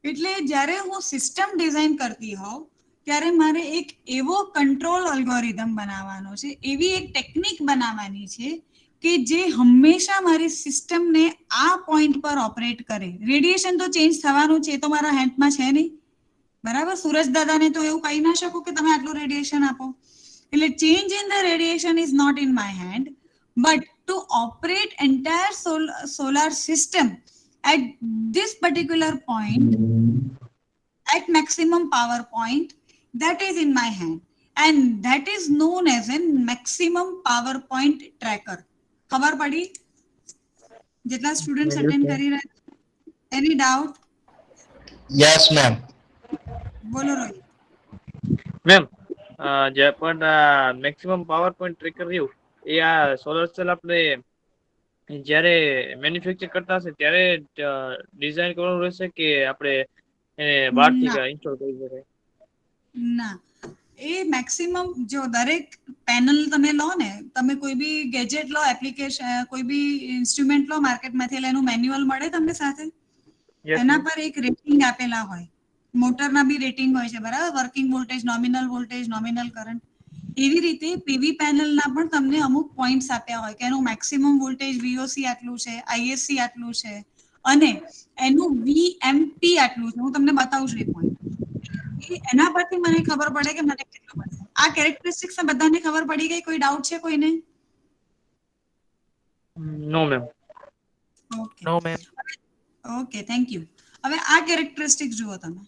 એટલે જ્યારે હું સિસ્ટમ ડિઝાઇન કરતી હોઉં ત્યારે મારે એક એવો કંટ્રોલ અલ્ગોરિધમ બનાવવાનો છે, એવી એક ટેકનિક બનાવવાની છે કે જે હંમેશા મારી સિસ્ટમને આ પોઈન્ટ પર ઓપરેટ કરે. રેડિયેશન તો ચેન્જ થવાનું છે, એ તો મારા હેન્ડમાં છે નહીં, બરાબર. સૂરજ દાદાને તો એવું કહી ના શકું કે તમે આટલું રેડિયેશન આપો. એટલે change in the radiation is not in my hand, but to operate entire solar system at this particular point, at maximum power point, that is in my hand, and that is known as a maximum power point tracker. ખબર પડી? જેટલા students attend કરી રહ્યા છે, એની doubt? Yes, ma'am. બોલો Rohit. Ma'am, જે પણ maximum power point tracker રહ્યું એ આ સોલર સેલ આપણે જ્યારે મેન્યુફેક્ચર કરતા હશે ત્યારે ડિઝાઇન કરવાનું રહેશે કે આપણે એને બહારથી ઇન્સ્ટોલ કરી શકાય? ના, એ મેક્સિમમ જો દરેક પેનલ તમે લો ને, તમે કોઈ બી ગેજેટ લો, એપ્લિકેશન, કોઈ બી ઇન્સ્ટ્રુમેન્ટ લો માર્કેટમાંથી, એટલે એનું મેન્યુઅલ મળે તમને સાથે. એના પર એક રેટિંગ આપેલા હોય, મોટરના બી રેટિંગ હોય છે, બરાબર. Working voltage, nominal current. એવી રીતે પીવી પેનલના પણ તમને અમુક પોઈન્ટ્સ આપ્યા હોય કે એનું મેક્સિમમ વોલ્ટેજ વીઓસી આટલું છે, આઈએસસી આટલું છે અને એનું વીએમપી આટલું છે. હું તમને બતાવું છું એ પોઈન્ટ. એના પરથી મને ખબર પડે કે મને કેટલું મળશે. આ કેરેક્ટરિસ્ટિક્સ બધાને ખબર પડી ગઈ? કોઈ ડાઉટ છે કોઈને? No ma'am. Okay, no ma'am. Okay, thank you. હવે આ કેરેક્ટરિસ્ટિક્સ જુઓ તમે.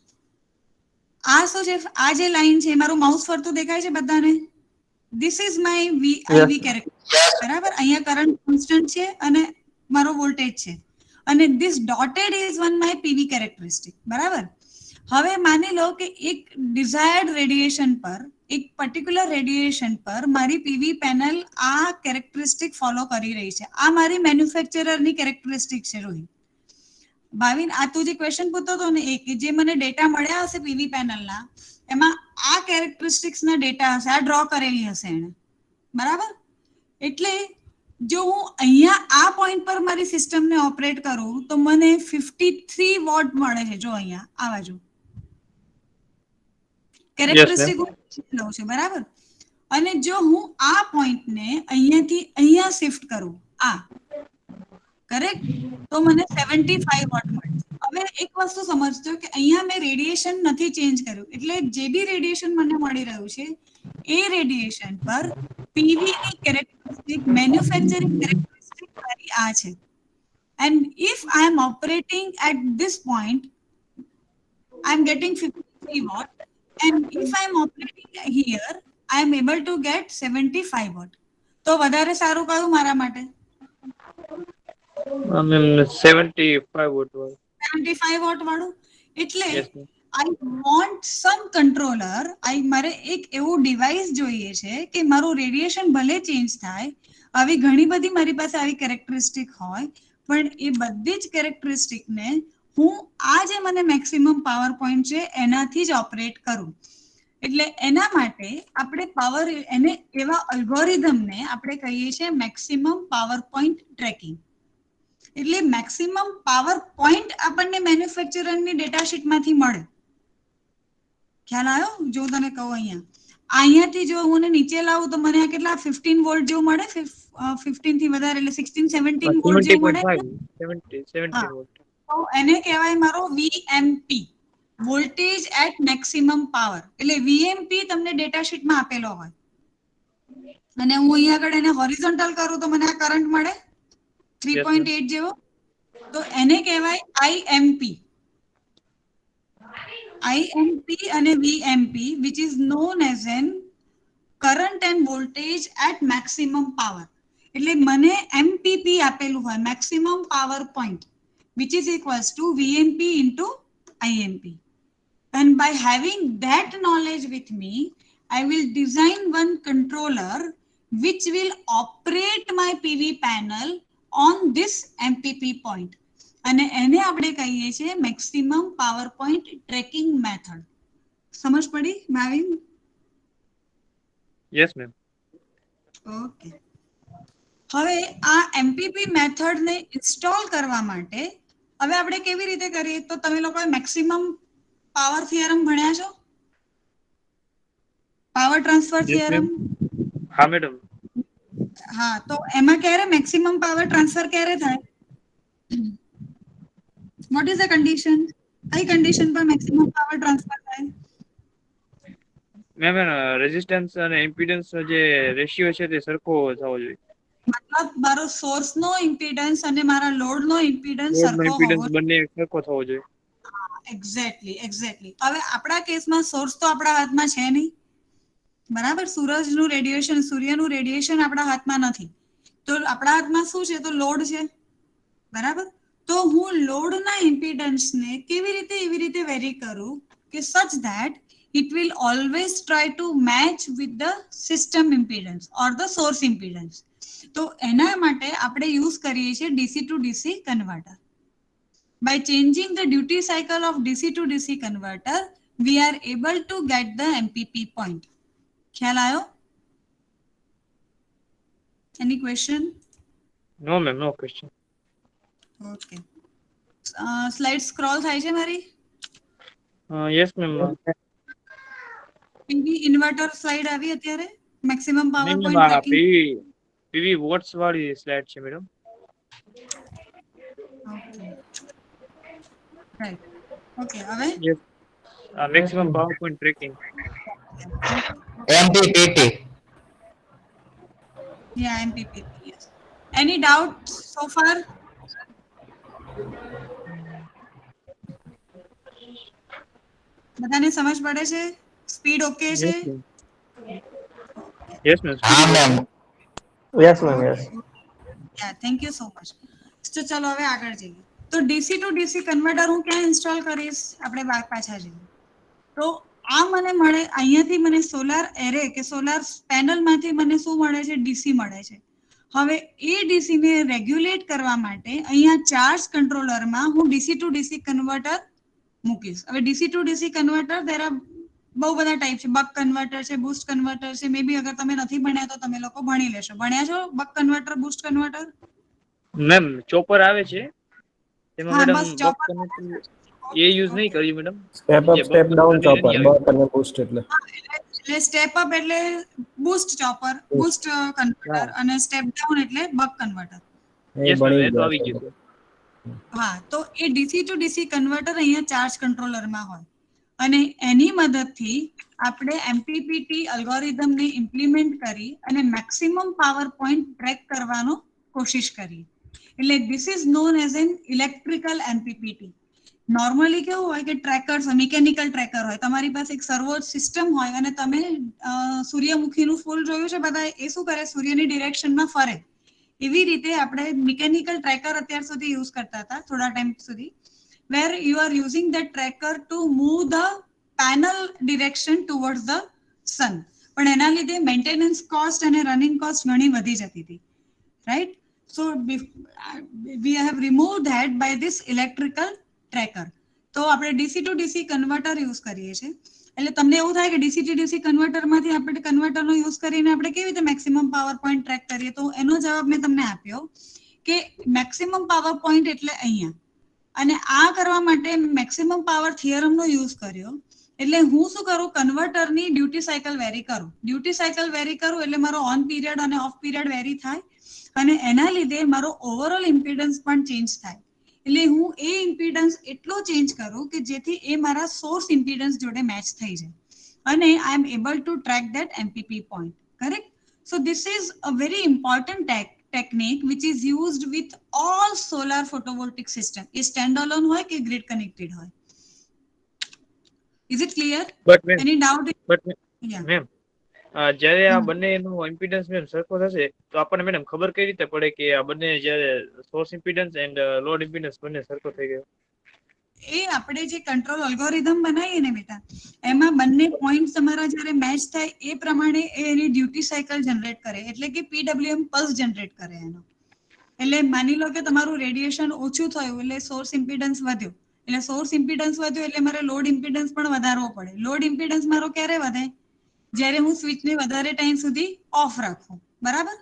આ શું છે? આ જે લાઈન છે, મારું માઉસ ફરતું દેખાય છે બધાને? ધીસ ઇઝ માય વીઆઈવી કેરેક્ટરિસ્ટિક, બરાબર. અહીંયા કરંટ કોન્સ્ટન્ટ છે અને મારો વોલ્ટેજ છે, અને this dotted is one my PV characteristic, બરાબર. હવે માની લો કે એક ડિઝાયર્ડ રેડિયેશન પર, એક પર્ટિક્યુલર રેડિયેશન પર મારી પીવી પેનલ આ કેરેક્ટરિસ્ટિક ફોલો કરી રહી છે. આ મારી મેન્યુફેક્ચરરની કેરેક્ટરિસ્ટિક છે રોહિત. ભાવિન, આ તું જે ક્વેશ્ચન પૂછતો હતો ને, એ જે મને ડેટા મળ્યા હશે પીવી પેનલના, એમાં આ કેરેક્ટરિસ્ટિક્સના ડેટા હશે, આ ડ્રો કરેલી હશે એને, બરાબર. એટલે જો હું અહીંયા આ પોઈન્ટ પર મારી સિસ્ટમને ઓપરેટ કરું તો મને 53 વોટ મળે છે. જો અહીંયા આ બાજુ કેરેક્ટરિસ્ટિક લઉં છું, બરાબર. અને જો હું આ પોઈન્ટને અહીંયાથી અહીંયા શિફ્ટ કરું, આ કરેક્ટ, તો મને 75 વોટ મળે. હવે એક વસ્તુ સમજજો કે અહીંયા મેં રેડિયેશન નથી ચેન્જ કર્યું, એટલે જે બી રેડિયેશન મને મળી રહ્યું છે એ રેડિયેશન પર પીવી ની કેરેક્ટરિસ્ટિક, મેન્યુફેક્ચરિંગ કેરેક્ટરિસ્ટિક મારી આ છે. And if I am operating at this point, I am getting 53 watt, and if I am operating here, I am able to get 75 watt. તો વધારે સારું કયું મારા માટે? મેમ 75 વોટ વાળું. 75 watt વાળું. એટલે Yes, ma'am. I want some controller. મારે એક એવું ડિવાઇસ જોઈએ છે કે મારું રેડિયેશન ભલે ચેન્જ થાય, આવી ઘણી બધી મારી પાસે આવી કેરેક્ટરિસ્ટિક હોય, પણ એ બધી જ કેરેક્ટરિસ્ટિકને હું આ જે મને મેક્સિમમ પાવર પોઈન્ટ છે એનાથી જ ઓપરેટ કરું. એટલે એના માટે આપણે પાવર એને એવા અલ્ગોરિધમને આપણે કહીએ છીએ મેક્સિમમ પાવર પોઈન્ટ ટ્રેકિંગ. એટલે મેક્સિમમ પાવર પોઈન્ટ આપણને મેન્યુફેક્ચરરની ડેટા શીટમાંથી મળે. ખ્યાલ આવ્યો? જો તને કહું અહીંયાથી જો હું નીચે લાવું તો મને આ કેટલા 15 વોલ્ટ જેવું મળે, 15 થી વધારે એટલે 16-17 વોલ્ટ જેવું મળે. 70 વોટ. તો એને કહેવાય મારો VMP, voltage at maximum power. એટલે VMP તમને ડેટા શીટમાં આપેલો હોય અને હું અહીંયા આગળ એને હોરિઝોન્ટલ કરું તો મને આ કરંટ મળે 3.8 જેવો. તો એને કહેવાય IMP. IMP અને VMP, which is known as an current and voltage at maximum power. એટલે મને MPP આપેલું હોય, maximum power point, which is equals to VMP into IMP. And by having that knowledge with me, I will design one controller which will operate my PV panel on this MPP point. અને એને આપણે કહીએ છીએ maximum power point tracking method. સમજ પડી Bhavin? Yes ma'am. Okay. હવે આ એમપીપી મેથડને ઇન્સ્ટોલ કરવા માટે હવે આપણે કેવી રીતે કરીએ? તો તમે લોકોએ મેક્સિમમ પાવર થિયરમ ભણ્યા છો? Power transfer theorem? હા મેડમ. હા, તો એમાં ક્યારે મેક્સિમમ પાવર ટ્રાન્સફર ક્યારે થાય? What is the condition? કઈ કન્ડિશન પર મેક્સિમમ પાવર ટ્રાન્સફર થાય? મેમ રેઝિસ્ટન્સ અને ઇમ્પિડન્સ જે રેશિયો છે તે સરખો થવો જોઈએ. મતલબ મારો સોર્સ નો ઇમ્પિડન્સ અને મારા લોડ નો ઇમ્પિડન્સ લોડ નો સરખો ઇમ્પિડન્સ હોવો. બંને સરખો થવો જોઈએ. એક્ઝેક્ટલી. હવે આપણા કેસમાં સોર્સ તો આપણા હાથમાં છે નહીં, બરાબર? સૂર્યનું રેડિયેશન આપણા હાથમાં નથી. તો આપણા હાથમાં શું છે? તો લોડ છે, બરાબર? તો હું લોડના ઇમ્પિડન્સને કેવી રીતે એવી રીતે વેરી કરું કે સચ that it will always try to match with the system impedance or the source impedance. તો એના માટે આપણે યુઝ કરીએ છીએ DC to DC converter. By changing the duty cycle of DC to DC converter, we are able to get the MPP point. ખ્યાલ આવ્યો? Any question? No ma'am, no question. Okay. Slide scroll થાય છે મારી? Yes ma'am. PV inverter slide આવી અત્યારે? Maximum power ma'am point આ tracking. PV watts વાળી slide છે મેડમ. ઓકે. રાઈટ. ઓકે, હવે yes. Maximum power point tracking. MPPT. yeah, MPP. Yes. Any doubts so far? બધાને સમજ પડે છે? સ્પીડ ઓકે છે? Yes ma'am. હા ma'am. Yes, ma'am. Yes. Yeah, thank you so much. તો ચલો હવે આગળ જઈએ. તો DC ટુ DC કન્વર્ટર હું ક્યાં ઇન્સ્ટોલ કરીશ? આપણે પાછા જઈએ. તો આ મને મળે અહીંયાથી, મને સોલાર એરે કે સોલાર પેનલમાંથી મને શું મળે છે? ડીસી મળે છે. હવે એ ડીસીને રેગ્યુલેટ કરવા માટે અહીંયા ચાર્જ કંટ્રોલરમાં હું DC ટુ DC કન્વર્ટર મૂકીશ. હવે DC to DC converter there are બહુ બધા ટાઈપ છે. બક કન્વર્ટર છે, બૂસ્ટ કન્વર્ટર છે. મે બી અગર તમે નથી ભણ્યા તો તમે લોકો ભણી લેશો. ભણ્યા છો buck converter, boost converter? Ma'am chopper આવે છે તેમાં હા, મેડમ બસ બક ચોપર. એ યુઝ નહીં કર્યું madam. Step up step down chopper, buck અને બૂસ્ટ એટલે એટલે સ્ટેપ અપ એટલે બૂસ્ટ ચોપર, બૂસ્ટ કન્વર્ટર, અને સ્ટેપ ડાઉન એટલે બક કન્વર્ટર. એ યસ મેમ, ભણી એ તો ગયા આવી છે. ગયું છે. હા, તો એ ડીસી ટુ ડીસી કન્વર્ટર અહીંયા ચાર્જ કંટ્રોલરમાં હોય અને એની મદદથી આપણે એમપીપીટી અલ્ગોરિધમને ઇમ્પ્લિમેન્ટ કરી અને મેક્સિમમ પાવર પોઈન્ટ ટ્રેક કરવાનો કોશિશ કરીએ. એટલે this is known as an electrical MPPT. Normally કેવું હોય કે ટ્રેકર્સ મિકેનિકલ ટ્રેકર હોય, તમારી પાસે એક સર્વો સિસ્ટમ હોય અને તમે સૂર્યમુખીનું ફૂલ જોયું છે બધા, એ શું કરે, સૂર્યની ડિરેક્શનમાં ફરે. એવી રીતે આપણે મિકેનિકલ ટ્રેકર અત્યાર સુધી યુઝ કરતા હતા થોડા ટાઈમ સુધી, where you are using the tracker to move the panel direction towards the sun. પણ એના લીધે મેન્ટેનન્સ કોસ્ટ અને રનિંગ કોસ્ટ ઘણી વધી જતી હતી, right? So we have removed that by this electrical tracker. તો આપણે DC to DC converter use કરીએ છીએ. એટલે તમને એવું થાય કે ડીસી ટુ ડીસી કન્વર્ટરમાંથી આપણે કન્વર્ટરનો યુઝ કરીને આપણે કેવી રીતે મેક્સિમમ પાવર પોઈન્ટ ટ્રેક કરીએ? તો એનો જવાબ મેં તમને આપ્યો કે મેક્સિમમ પાવર પોઈન્ટ એટલે અહીંયા. અને આ કરવા માટે મેક્સિમમ પાવર થિયરમનો યુઝ કર્યો. એટલે હું શું કરું, કન્વર્ટરની ડ્યુટી સાયકલ વેરી કરું. ડ્યુટી સાયકલ વેરી કરું એટલે મારો ઓન પીરિયડ અને ઓફ પીરિયડ વેરી થાય અને એના લીધે મારો ઓવરઓલ ઇમ્પિડન્સ પણ ચેન્જ થાય. એટલે હું એ ઇમ્પિડન્સ એટલો ચેન્જ કરું કે જેથી એ મારા સોર્સ ઇમ્પિડન્સ જોડે મેચ થઈ જાય અને I am able to track that MPP point. Correct? So this is a very important technique which is used with all solar photovoltaic system. એ સ્ટેન્ડ અલોન હોય કે ગ્રીડ કનેક્ટેડ હોય. Is it clear? But ma'am Any doubt? Yeah. Ma'am જ્યારે આ બંનેનું impedance ma'am સરખો થશે તો આપણને મેડમ ખબર કઈ રીતે પડે કે આ બંને જ્યારે source impedance end load impedance બંને સરખો થઈ ગયો? એ આપણે જે કંટ્રોલ અલ્ગોરિધમ બનાવીએ ને બેટા, એમાં બંને પોઈન્ટ તમારા જ્યારે મેચ થાય એ પ્રમાણે એની ડ્યુટી સાયકલ જનરેટ કરે, એટલે કે પીડબ્લ્યુએમ પલ્સ જનરેટ કરે એનો. એટલે માની લો કે તમારું રેડિયેશન ઓછું થયું એટલે સોર્સ ઇમ્પિડન્સ વધ્યો, એટલે સોર્સ ઇમ્પિડન્સ વધ્યો એટલે મારે લોડ ઇમ્પિડન્સ પણ વધારવો પડે. લોડ ઇમ્પિડન્સ મારો ક્યારે વધે? જ્યારે હું સ્વિચને વધારે ટાઈમ સુધી ઓફ રાખું, બરાબર?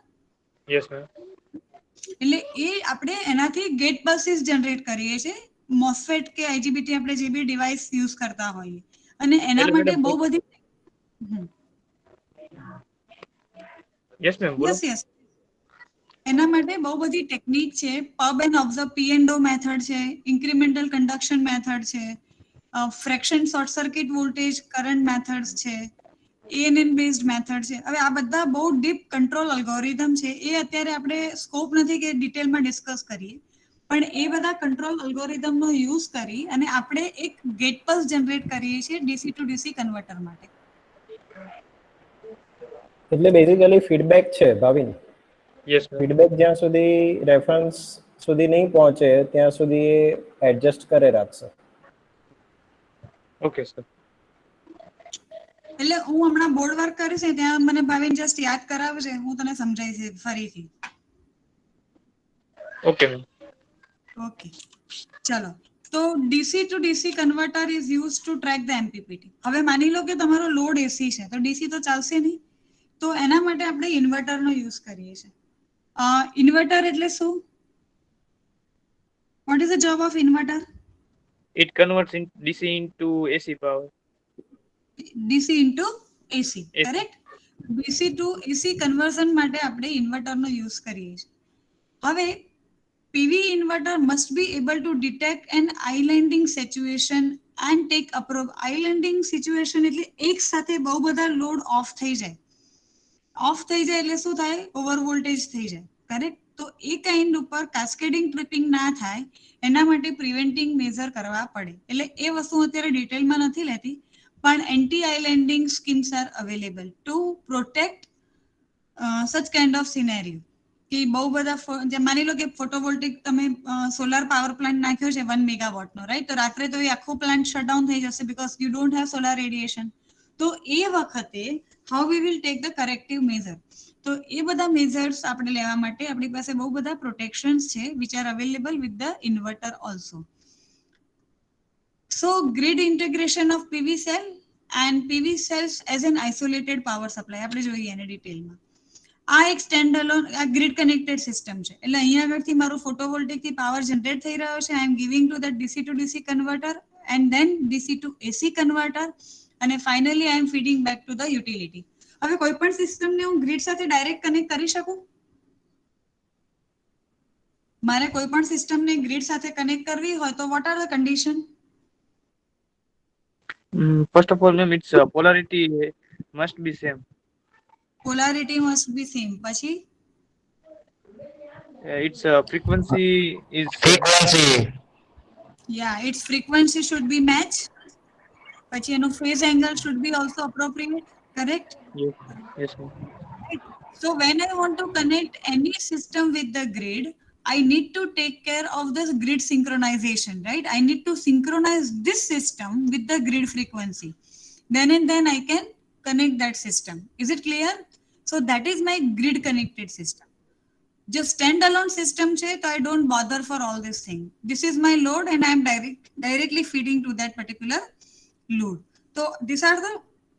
Yes ma'am. એટલે એ આપણે એનાથી ગેટ પલ્સીસ જનરેટ કરીએ છીએ, મોસ્ફેટ કે આઈજીબીટી આપણે જે બી ડિવાઇસ યુઝ કરતા હોઈએ. અને એના એટલે માટે મેડમ બહુ બધી યસ મેમ બોલો. યસ એના માટે બહુ બધી ટેકનિક છે. Pub and observe P&O method છે, ઇન્ક્રીમેન્ટલ કન્ડક્શન મેથડ છે, fraction short circuit voltage current methods છે, ANN બેઝડ મેથડ છે. હવે આ બધા બહુ ડીપ કંટ્રોલ અલ્ગોરિધમ છે. એ અત્યારે આપણે સ્કોપ નથી કે ડિટેલમાં ડિસ્કસ કરીએ, પણ એ બધા કંટ્રોલ અલ્ગોરિધમનો યુઝ કરી અને આપણે એક ગેટ પલ્સ જનરેટ કરીએ છીએ ડીસી ટુ ડીસી કન્વર્ટર માટે. એટલે બેઝિકલી ફીડબેક છે ભાવિન. Yes ma'am. ફીડબેક જ્યાં સુધી રેફરન્સ સુધી નહીં પહોંચે ત્યાં સુધી એ એડજસ્ટ કરે રાખશે. Okay sir. એટલે હું હમણાં બોર્ડ વર્ક કરીશ ને ત્યાં મને ભાવિન જસ્ટ યાદ કરાવશે, હું તને સમજાવીશ ફરીથી. Okay ma'am. ઓકે, ચલો. તો DC to DC converter is use to track the MPPT. હવે માની લો કે તમારો લોડ એસી છે, તો ડીસી તો ચાલશે નહીં, તો એના માટે આપણે ઇન્વર્ટરનો યુઝ કરીએ છીએ. ઇન્વર્ટર એટલે શું? What is the job of inverter? It converts DC into AC power. DC into AC, correct? DC to AC conversion માટે આપણે ઇન્વર્ટરનો યુઝ કરીએ છીએ. હવે PV inverter must be able to detect an islanding situation and take appropriate. Islanding situation એટલે એક સાથે બહુ બધા લોડ ઓફ થઈ જાય. ઓફ થઈ જાય એટલે શું થાય? ઓવર વોલ્ટેજ થઈ જાય, કરેક્ટ? તો એ કાઇન્ડ ઉપર કાસ્કેડિંગ ટ્રિપિંગ ના થાય એના માટે પ્રિવેન્ટિંગ મેઝર કરવા પડે. એટલે એ વસ્તુ અત્યારે ડિટેલમાં નથી લેતી, પણ anti islanding schemes are available to protect such kind of scenario. કે બહુ બધા માની લો કે ફોટોવોલ્ટિક તમે સોલાર પાવર પ્લાન્ટ નાખ્યો છે 1 મેગાવોટનો, રાઈટ? તો રાત્રે તો એ આખો પ્લાન્ટ શટડાઉન થઈ જશે because you don't have solar radiation. તો એ વખતે how we will take the corrective measure? તો એ બધા મેઝર્સ આપણે લેવા માટે આપણી પાસે બહુ બધા પ્રોટેક્શન્સ છે which are available with the inverter also. So grid integration of PV cell and PV cells as an isolated power supply આપણે જોઈએ એને ડિટેલમાં. આ એક સ્ટેન્ડ અલોન આ ગ્રીડ કનેક્ટેડ સિસ્ટમ છે. એટલે અહીંયા આગળથી મારું ફોટોવોલ્ટેઇકથી પાવર જનરેટ થઈ રહ્યો છે. I am giving to that DC to DC converter and then DC to AC converter અને finally I am feeding back to the utility. હવે કોઈ પણ સિસ્ટમને હું ગ્રીડ સાથે ડાયરેક્ટ કનેક્ટ કરી શકું? મારે કોઈ પણ સિસ્ટમને ગ્રીડ સાથે કનેક્ટ કરવી હોય તો what are the condition? First of all ma'am its polarity must be same. Polarity must be same. પછી its frequency is same. Frequency યા its frequency should be match. પછી એનો phase angle should be also appropriate. Correct? Yes ma'am. So when I want to connect any system with the grid, I need to take care of this grid synchronization, right? I need to synchronize this system with the grid frequency. Then and then I can connect that system. Is it clear? So that is my grid connected system. Just standalone system che, so I don't bother for all this thing. This is my load and I am directly feeding to that particular load. So these are the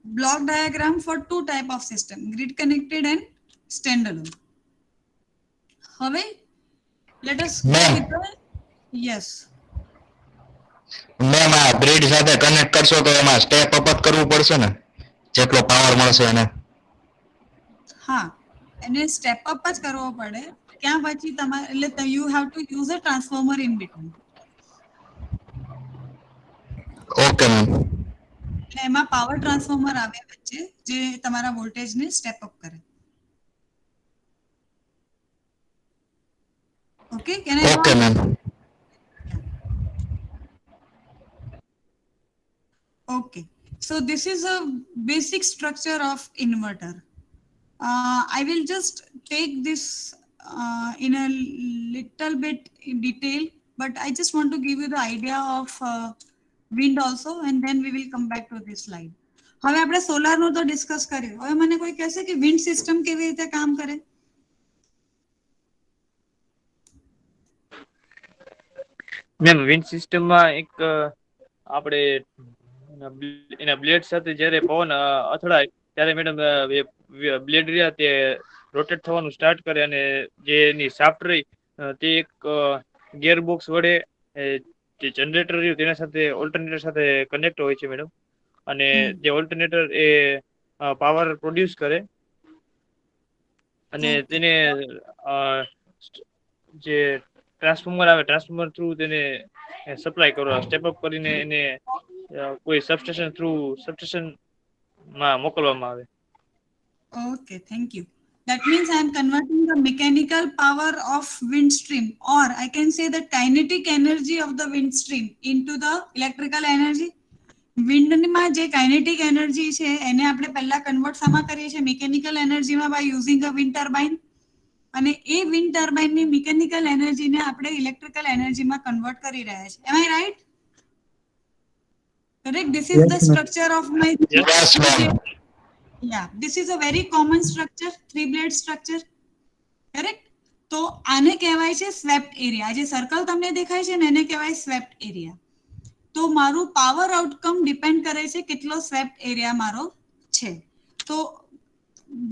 block diagram for two type of system, grid connected and standalone. હવે let us go Ma'am. with the yes. Ma'am આ grid સાથે connect કરશો તો એમાં step up જ કરવું પડશે ને, જેટલો પાવર મળશે એને? હા, એને સ્ટેપ અપ જ કરવો પડે. ક્યાં પછી તમારે એટલે you have to use a transformer in between. Okay ma'am. એટલે એમાં પાવર ટ્રાન્સફોર્મર આવે વચ્ચે જે તમારા વોલ્ટેજને સ્ટેપ અપ કરે. Okay, can I go okay on? Ma'am. Okay, so this is a basic structure of inverter. I will just take this in a little bit in detail, but I just want to give you the idea of wind also, and then we will come back to this slide. હવે આપણે સોલારનું તો discuss કર્યું. હવે મને કોઈ કહેશે કે wind system કેવી રીતે કામ કરે? મેમ વિન્ડ સિસ્ટમમાં એક આપણે એના બ્લેડ સાથે જ્યારે પવન અથડાય ત્યારે મેડમ બ્લેડ રહ્યા તે રોટેટ થવાનું સ્ટાર્ટ કરે અને જે એની શાફ્ટ રહી તે એક ગિયર બોક્સ વડે જે જનરેટર રહ્યું તેના સાથે ઓલ્ટરનેટર સાથે કનેક્ટ હોય છે મેડમ. અને જે ઓલ્ટરનેટર એ પાવર પ્રોડ્યુસ કરે અને તેને જે ટ્રાન્સફોર્મર આવે ટ્રાન્સફોર્મર થ્રુ તેને સપ્લાય કરવા સ્ટેપ અપ કરીને એને કોઈ સબસ્ટેશન થ્રુ સબસ્ટેશનમાં મોકલવામાં આવે. Okay, thank you. That means I am converting the mechanical power of wind stream, or I can say the kinetic energy of the wind stream into the electrical energy. Wind માં જે kinetic energy છે એને આપણે પહેલા convert શામાં કરીએ છીએ? Mechanical એનર્જીમાં by using a wind turbine. અને એ wind turbine ની મિકેનિકલ એનર્જીને આપણે ઇલેક્ટ્રિકલ એનર્જીમાં કન્વર્ટ કરી રહ્યા છે. Am I right? Correct. This is the structure of my Yes, ma'am. Yeah, this is a very common structure, three blade structure. Correct. તો આને કહેવાય છે સ્વેપ્ટ એરિયા. જે સર્કલ તમને દેખાય છે ને એને કહેવાય સ્વેપ્ટ એરિયા. તો મારું પાવર આઉટકમ ડિપેન્ડ કરે છે કેટલો સ્વેપ્ટ એરિયા મારો છે. તો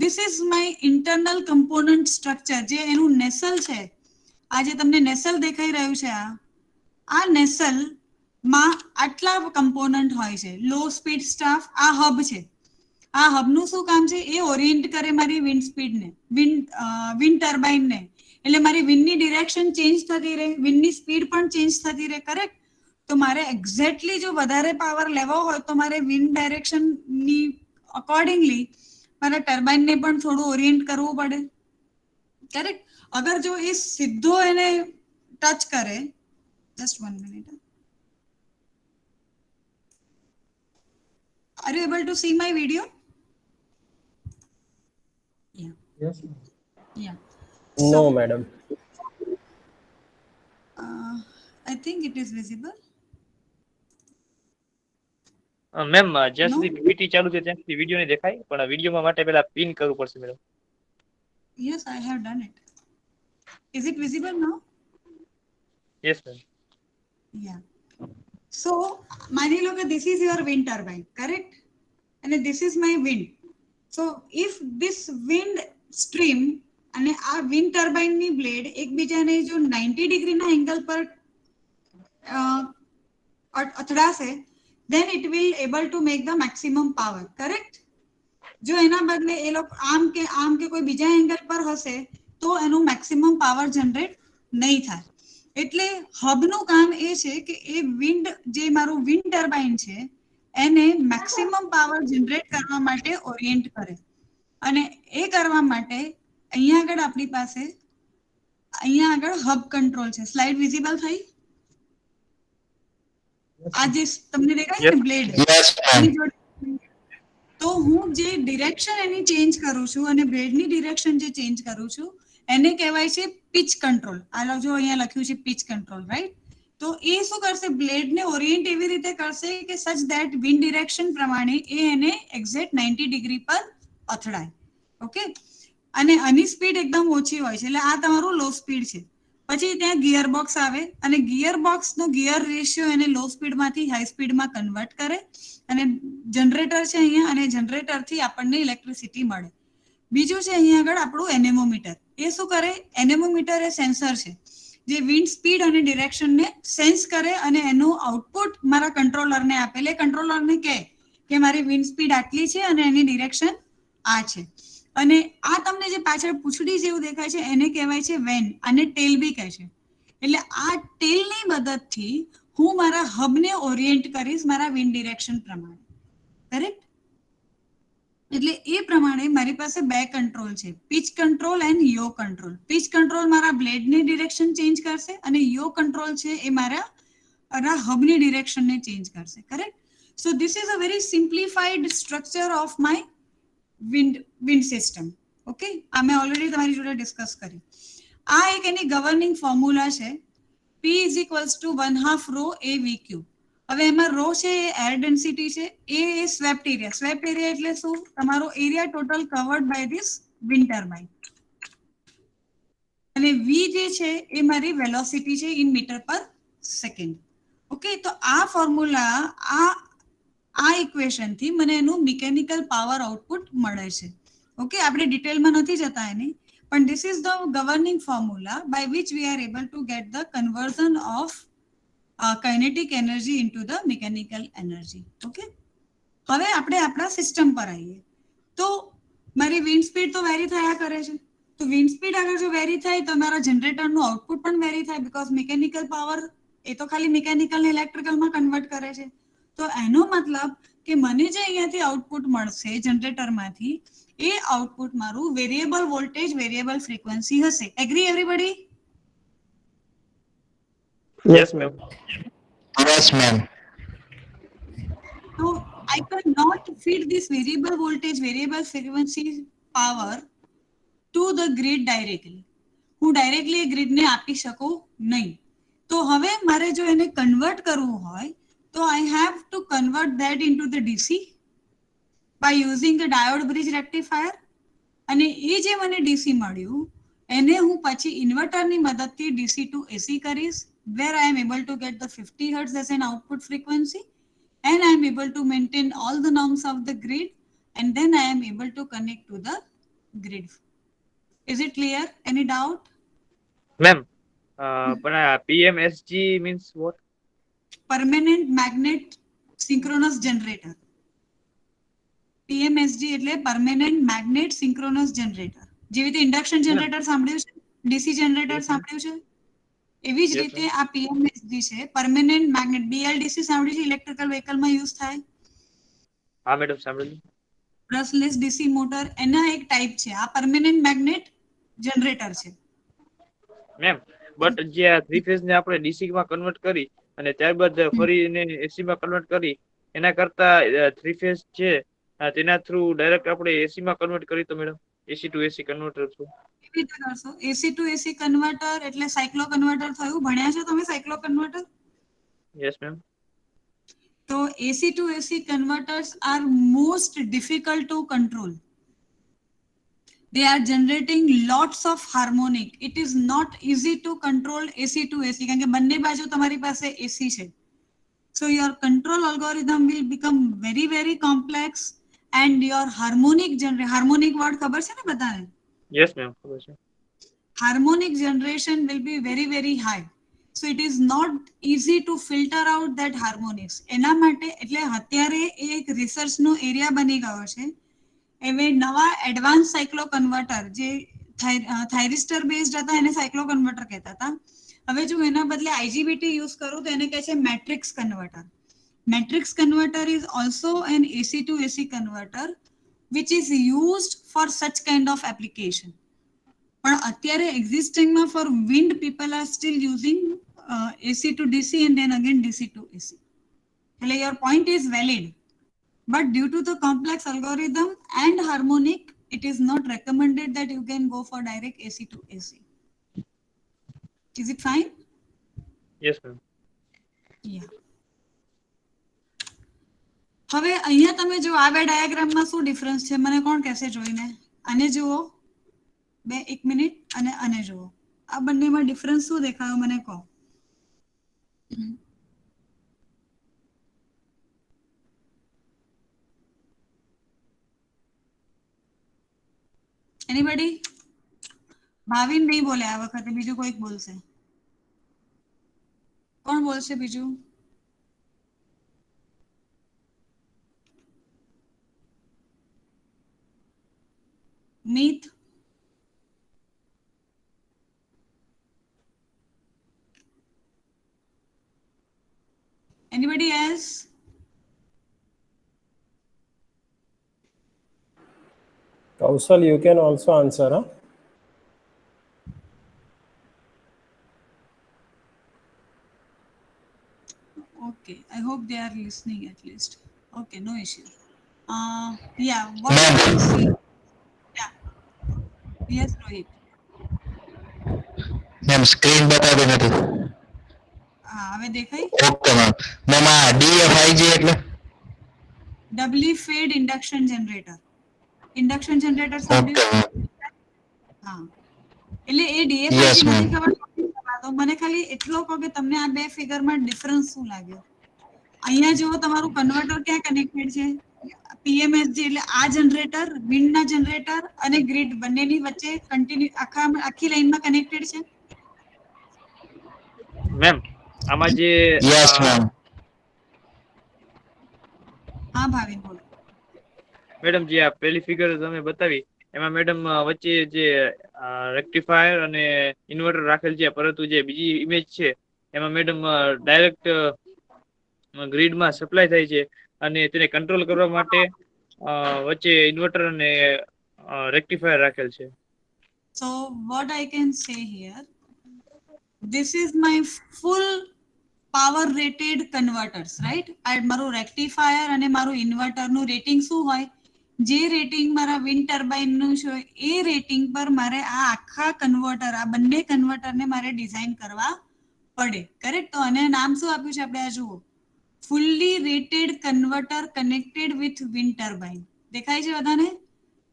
this is my internal component structure. જે એનું નેસલ છે, આ જે તમને નેસલ દેખાઈ રહ્યું છે, આ નેસલ માં આટલા કમ્પોનન્ટ હોય છે. લો સ્પીડ સ્ટાફ, આ હબ છે. આ હબનું શું કામ છે? એ ઓરિએન્ટ કરે મારી વિન્ડ સ્પીડને, વિન્ડ ટર્બાઇનને. એટલે મારી વિન્ડની ડિરેક્શન ચેન્જ થતી રહે, વિન્ડની સ્પીડ પણ ચેન્જ થતી રહે. કરેક્ટ. તો મારે એક્ઝેક્ટલી જો વધારે પાવર લેવો હોય તો મારે વિન્ડ ડાયરેક્શનની અકોર્ડિંગલી મારા ટર્બાઇનને પણ થોડું ઓરિએન્ટ કરવું પડે. કરેક્ટ. અગર જો એ સીધો એને ટચ કરે, just 1 minute. Are you able to see my video? Yeah. Yes. Yeah. No, madam. I think it is visible. Ma'am જ્યાં No? સુધી પીપીટી ચાલુ છે ત્યાં સુધી વિડીયો નહીં દેખાય, પણ વિડીયોમાં માટે પહેલા પિન કરવું પડશે madam. Yes, I have done it. Is it visible now? Yes ma'am. Yeah. So, માની લો કે this is your wind turbine, correct? And this is my wind. So, if this wind stream અને આ wind turbine ની blade એકબીજાને જો 90 ડિગ્રીના angle પર અથડાશે, then it will able to make the maximum power, correct? જો એના બદલે એ લોકો આમ કે કોઈ બીજા એંગલ પર હશે તો એનું maximum power generate નહીં થાય. એટલે હબનું કામ એ છે કે એ વિન્ડ જે મારું વિન્ડ ટર્બાઇન છે એને મેક્સિમમ પાવર જનરેટ કરવા માટે ઓરિએન્ટ કરે. અને એ કરવા માટે અહીંયા આગળ આપણી પાસે અહીંયા આગળ હબ કંટ્રોલ છે. સ્લાઇડ વિઝિબલ થઈ? આ જે તમને દેખાય ને બ્લેડ, યસ મેમ. એની જોડે તો હું જે ડિરેક્શન એની ચેન્જ કરું છું અને બ્લેડની ડિરેક્શન જે ચેન્જ કરું છું એને કહેવાય છે પિચ કંટ્રોલ. આ જો અહીંયા લખ્યું છે પિચ કંટ્રોલ, રાઈટ? તો એ શું કરશે? બ્લેડને ઓરિએન્ટ એવી રીતે કરશે કે સચ ધેટ વિન્ડ ડિરેક્શન પ્રમાણે એ એને એક્ઝેક્ટ 90 ડિગ્રી પર અથડાય. ઓકે, અને આની સ્પીડ એકદમ ઓછી હોય છે, એટલે આ તમારું લો સ્પીડ છે. પછી ત્યાં ગિયર બોક્સ આવે અને ગિયર બોક્સનો ગિયર રેશિયો એને લો સ્પીડમાંથી હાઈ સ્પીડમાં કન્વર્ટ કરે અને જનરેટર છે અહીંયા, અને જનરેટરથી આપણને ઇલેક્ટ્રિસિટી મળે. બીજું છે અહીંયા આગળ આપણું એનેમોમીટર. એ શું કરે? એનેમોમીટર એ સેન્સર છે જે વિન્ડ સ્પીડ અને ડિરેક્શનને સેન્સ કરે અને એનું આઉટપુટ મારા કંટ્રોલરને આપે. એટલે કંટ્રોલરને કહે કે મારી વિન્ડ સ્પીડ આટલી છે અને એની ડિરેક્શન આ છે. અને આ તમને જે પાછળ પૂંછડી જેવું દેખાય છે એને કહેવાય છે વેન, અને ટેલ બી કહે છે. એટલે આ ટેલની મદદથી હું મારા હબને ઓરિએન્ટ કરીશ મારા વિન્ડ ડિરેક્શન પ્રમાણે. કરેક્ટ? એટલે એ પ્રમાણે મારી પાસે બે કંટ્રોલ છે, પિચ કંટ્રોલ એન્ડ યો કંટ્રોલ. પિચ કંટ્રોલ મારા બ્લેડની ડિરેક્શન ચેન્જ કરશે અને યો કંટ્રોલ છે એ મારા હબની ડિરેક્શનને ચેન્જ કરશે. Correct? So this is a very simplified structure of my wind system. Okay, આ મેં ઓલરેડી તમારી જોડે ડિસ્કસ કરી. આ એક એની ગવર્નિંગ ફોર્મ્યુલા છે, P = 1/2 ρ AVQ. હવે એમાં રો છે એ એર ડેન્સિટી છે, એ સ્વેપ્ટ એરિયા. સ્વેપ્ટ એરિયા એટલે શું? તમારો area total covered by this wind turbine. અને V જે છે એ મારી વેલોસિટી છે in metre per second. Okay, તો આ ફોર્મ્યુલા, આ ઇક્વેશન થી મને એનું મિકેનિકલ પાવર આઉટપુટ મળે છે. ઓકે, આપણે ડિટેલમાં નથી જતા એની, પણ this is the governing formula by which we are able to get the conversion of kinetic energy into the mechanical energy. Okay, હવે આપણે આપણા સિસ્ટમ પર આવીએ. તો મારી વિન્ડ સ્પીડ તો વેરી થયા કરે છે. તો વિન્ડ સ્પીડ અગર જો વેરી થાય તો મારા જનરેટરનું આઉટપુટ પણ વેરી થાય, બીકોઝ મિકેનિકલ પાવર એ તો ખાલી મિકેનિકલ ને ઇલેક્ટ્રિકલમાં કન્વર્ટ કરે છે. તો એનો મતલબ કે મને જે અહીંયાથી આઉટપુટ મળશે જનરેટરમાંથી, એ આઉટપુટ મારું વેરિયેબલ વોલ્ટેજ, વેરિયેબલ ફ્રીક્વન્સી હશે. Agree everybody? Yes, ma'am. Yes ma'am. So I cannot feed this variable voltage, variable frequency power to the grid directly. હું ડાયરેક્ટલી ગ્રીડને આપી શકું નહીં. તો હવે મારે જો એને કન્વર્ટ કરવું હોય તો I have to convert that into the DC by using the diode bridge rectifier. અને એ જે મને DC મળ્યું એને હું પછી ઇન્વર્ટરની મદદથી DC to AC કરીશ, where I am able to get the 50 Hz as an output frequency, and I am able to maintain all the norms of the grid, and then I am able to connect to the grid. Is it clear? Any doubt? Ma'am, but PMSG means what? Permanent magnet synchronous generator. PMSG એટલે permanent magnet synchronous generator. જેવી રીતે induction generator સાંભળ્યું છે, DC generator સાંભળ્યું છે, એવી જ રીતે આ PMSG છે, પરમેનન્ટ મેગ્નેટ. BLDC સાંભળ્યું છે, ઇલેક્ટ્રિકલ વ્હીકલમાં યુઝ થાય. હા મેડમ, સાંભળ્યું. બ્રશલેસ DC મોટર એના એક ટાઈપ છે. આ પરમેનન્ટ મેગ્નેટ જનરેટર છે. મેમ, બટ જે આ 3 ફેઝ ને આપણે ડીસી માં કન્વર્ટ કરી અને ત્યારબાદ ફરી એને એસી માં કન્વર્ટ કરી, એના કરતા 3 ફેઝ છે તેના થ્રુ ડાયરેક્ટ આપણે એસી માં કન્વર્ટ કરી તો madam AC to AC converter through કેવી રીતે કરશો? એસી ટુ એસી કન્વર્ટર એટલે સાયક્લો કન્વર્ટર થયું. ભણ્યા છો તમે સાયક્લો કન્વર્ટર? Yes ma'am. તો AC to AC converters are most difficult to control. They are generating lots of harmonic. It is not easy to control AC to AC કારણ કે બંને બાજુ તમારી પાસે AC છે. So your control algorithm will become very very complex, and your harmonic word ખબર છે ને બધાને? યસ મેમ, ખબર છે. Harmonic generation will be very very high. So it is not easy to filter out that harmonics. એના માટે એટલે અત્યારે એક રિસર્ચનો એરિયા બની ગયો છે. હવે નવા એડવાન્સ સાયક્લો કન્વર્ટર જે થાઇરિસ્ટર બેઝડ હતા એને સાયક્લો કન્વર્ટર કહેતા હતા. હવે જો એના બદલે આઈજીબીટી યુઝ કરું તો એને કહે છે matrix converter. Matrix converter is also an AC to AC converter which is used for such kind of application. પણ અત્યારે એક્ઝિસ્ટિંગમાં for wind people are still using AC to DC and then again DC to AC. એટલે your point is valid, but due to the complex algorithm and harmonic, it is not recommended that you can go for direct AC to AC. Is it fine? Yes ma'am. Yeah. હવે અહીંયા તમે જો આ બે ડાયાગ્રામમાં શું difference છે મને કોણ કહેશે જોઈને? આને જુઓ, એક મિનિટ, અને આને જુઓ. આ બંનેમાં ડિફરન્સ શું દેખાયો મને કહો. એનીબડી? ભાવિન નહીં બોલે આ વખતે, બીજું કોઈક બોલશે. કોણ બોલશે બીજું? Meet. Anybody else? Kaushal, you can also answer, huh? Okay, I hope they are listening at least. Okay, no issue. Yeah, what do you see? Yeah. Yes, Rohit. Ma'am screen બતાવી નથી. હા, હવે દેખાય? Okay ma'am. મેમ આ DFIG એટલે doubly fed induction generator. Induction generator okay સાંભળ્યું? Ma'am. હા, એટલે એ Yes, DFIG ma'am. નથી ખબર તો મને ખાલી એટલો કહો કે તમને આ બે ફિગરમાં ડિફરન્સ શું લાગ્યો? અહીંયા જુઓ તમારું કન્વર્ટર ક્યાં કનેક્ટેડ છે? પીએમએસજી એટલે આ જનરેટર, વિન્ડના જનરેટર અને ગ્રીડ બંનેની વચ્ચે કન્ટિન્યુ આખી લાઈનમાં કનેક્ટેડ છે. મેમ આમાં જે યસ મેમ. હા ભાવિન બોલો. મેડમ જે આ પહેલી ફિગર તમે બતાવી એમાં મેડમ વચ્ચે જે રેક્ટિફાયર અને ઇન્વર્ટર રાખેલ છે, પરંતુ જે બીજી ઇમેજ છે એમાં મેડમ ડાયરેક્ટ ગ્રીડમાં સપ્લાય થાય છે અને તેને કંટ્રોલ કરવા માટે વચ્ચે ઇન્વર્ટર અને રેક્ટિફાયર રાખેલ છે. So what I can say here, this is my full power rated converters, right? આ મારું રેક્ટિફાયર અને મારું ઇન્વર્ટરનું રેટિંગ શું હોય? જે રેટિંગ મારા વિન્ડ ટર્બાઇનનું છે એ રેટિંગ પર મારે આ આખા કન્વર્ટર, આ બંને કન્વર્ટરને મારે ડિઝાઇન કરવા પડે. કરેક્ટ? તો આને નામ શું આપ્યું છે આપણે? આ જુઓ, fully rated converter connected with wind turbine. દેખાય છે બધાને?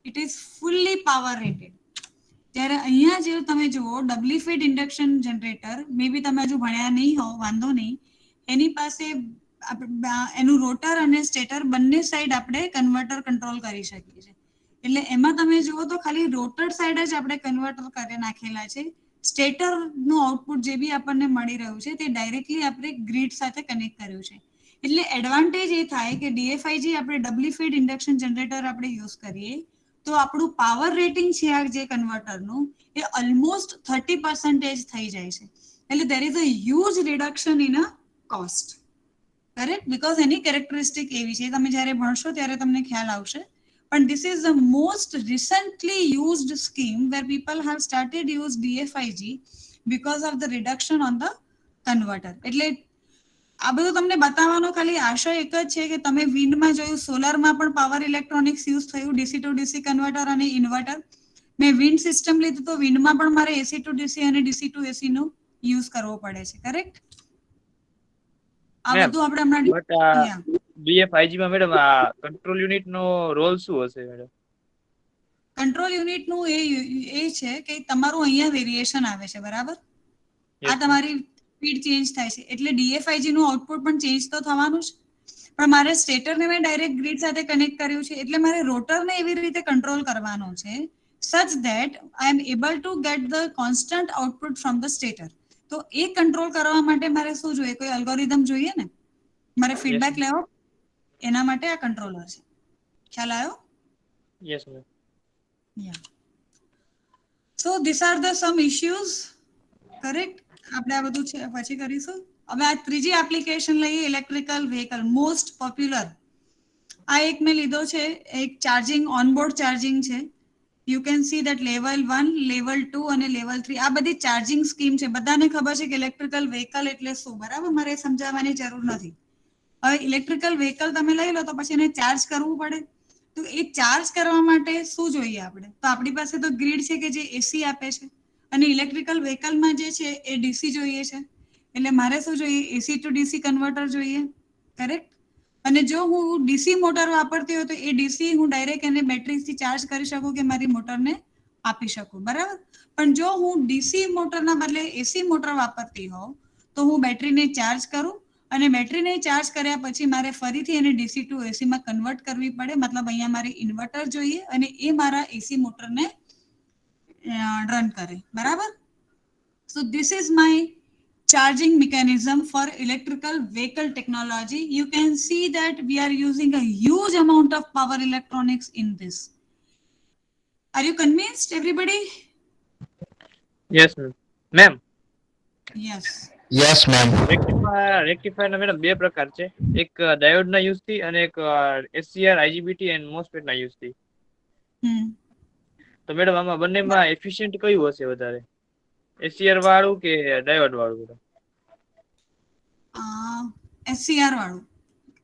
It is fully power rated. ત્યારે અહીંયા જે તમે જુઓ ડબલી ફીડ ઇન્ડક્શન જનરેટર, મે બી તમે હજુ ભણ્યા નહીં હો, વાંધો નહીં, એની પાસે એનું રોટર અને સ્ટેટર બંને સાઈડ આપણે કન્વર્ટર કંટ્રોલ કરી શકીએ છીએ. એટલે એમાં તમે જુઓ તો ખાલી રોટર સાઈડ જ આપણે કન્વર્ટર કરી નાખેલા છે. સ્ટેટરનું આઉટપુટ જે બી આપણને મળી રહ્યું છે તે ડાયરેક્ટલી આપણે ગ્રીડ સાથે કનેક્ટ કર્યું છે. એટલે એડવાન્ટેજ એ થાય કે ડીએફઆઈજી આપણે ડબલી ફીડ ઇન્ડક્શન જનરેટર આપણે યુઝ કરીએ તો આપણું પાવર રેટિંગ છે આ જે કન્વર્ટરનું એ ઓલમોસ્ટ 30% થઈ જાય છે. એટલે there is a huge reduction in a cost. Correct? Because any characteristic એવી છે, તમે જ્યારે ભણશો ત્યારે તમને ખ્યાલ આવશે. પણ this is the most recently used scheme where people have started use DFIG because of the reduction on the converter. એટલે આ બધું તમને બતાવવાનો ખાલી આશય એક જ છે કે તમે વિન્ડમાં જોયું, સોલારમાં પણ પાવર ઇલેક્ટ્રોનિક્સ યુઝ થયું, ડીસી ટુ ડીસી કન્વર્ટર અને ઇન્વર્ટર. મેં વિન્ડ સિસ્ટમ લીધું તો વિન્ડમાં પણ મારે એસી ટુ ડીસી અને DC to AC no use કરવો પડે છે. કરેક્ટ? આ બધું આપણે હમણાં બટ DFIG માં મેડમ આ કંટ્રોલ યુનિટ નો રોલ શું હશે મેડમ? કંટ્રોલ યુનિટનું એ છે કે તમારું અહીંયા વેરિએશન આવે છે, બરાબર? આ તમારી સ્પીડ ચેન્જ થાય છે એટલે ડીએફઆઈજી નું આઉટપુટ પણ ચેન્જ તો થવાનું જ. પણ મારે સ્ટેટરને મેં ડાયરેક્ટ ગ્રીડ સાથે કનેક્ટ કર્યું છે એટલે મારે રોટરને એવી રીતે કંટ્રોલ કરવાનો છે such that I am able to get the constant output from the stator. તો એ કંટ્રોલ કરવા માટે મારે શું જોઈએ? કોઈ અલ્ગોરિધમ જોઈએ ને, મારે ફીડબેક લેવો, એના માટે આ કંટ્રોલર છે. ખ્યાલ આવ્યો? Yes ma'am. Yeah. So this are the some issues, correct. આપણે આ બધું છે પછી કરીશું. હવે આ ત્રીજી એપ્લિકેશન લઈએ, ઇલેક્ટ્રિકલ વ્હીકલ મોસ્ટ પોપ્યુલર. આ એક મેં લીધો છે, એક ચાર્જિંગ ઓનબોર્ડ ચાર્જિંગ છે. You can see that level 1, level 2 અને લેવલ 3 આ બધી ચાર્જિંગ સ્કીમ છે. બધાને ખબર છે કે ઇલેક્ટ્રિકલ વ્હીકલ એટલે શું, બરાબર? મારે સમજાવવાની જરૂર નથી. હવે ઇલેક્ટ્રિકલ વ્હીકલ તમે લઈ લો તો પછી એને ચાર્જ કરવું પડે. તો એ ચાર્જ કરવા માટે શું જોઈએ આપણે? તો આપણી પાસે તો ગ્રીડ છે કે જે એસી આપે છે, અને ઇલેક્ટ્રિકલ વ્હીકલમાં જે છે એ ડીસી જોઈએ છે. એટલે મારે શું જોઈએ? એસી ટુ ડીસી કન્વર્ટર જોઈએ, કરેક્ટ. અને જો હું ડીસી મોટર વાપરતી હોય તો એ ડીસી હું ડાયરેક્ટ એને બેટરીથી ચાર્જ કરી શકું કે મારી મોટરને આપી શકું, બરાબર? પણ જો હું ડીસી મોટરના બદલે એસી મોટર વાપરતી હોઉં તો હું બેટરીને ચાર્જ કરું, અને બેટરીને ચાર્જ કર્યા પછી મારે ફરીથી એને ડીસી ટુ એસીમાં કન્વર્ટ કરવી પડે. મતલબ અહીંયા મારે ઇન્વર્ટર જોઈએ અને એ મારા એસી મોટરને રન કરે, બરાબર? સો this is my charging mechanism for electrical vehicle technology. You can see that we are using a huge amount of power electronics in this. Are you convinced, everybody? Yes ma'am. Yes. Yes ma'am. Rectifier ના madam બે પ્રકાર છે, એક diode ના use થી અને એક SCR આઈજીબીટી and MOSFET ના યુઝ થી. તો મેડમ આમાં બંનેમાં એફિશિયન્ટ કયું હશે વધારે, એસસીઆર વાળું કે ડાયોડ વાળું? SCR વાળું.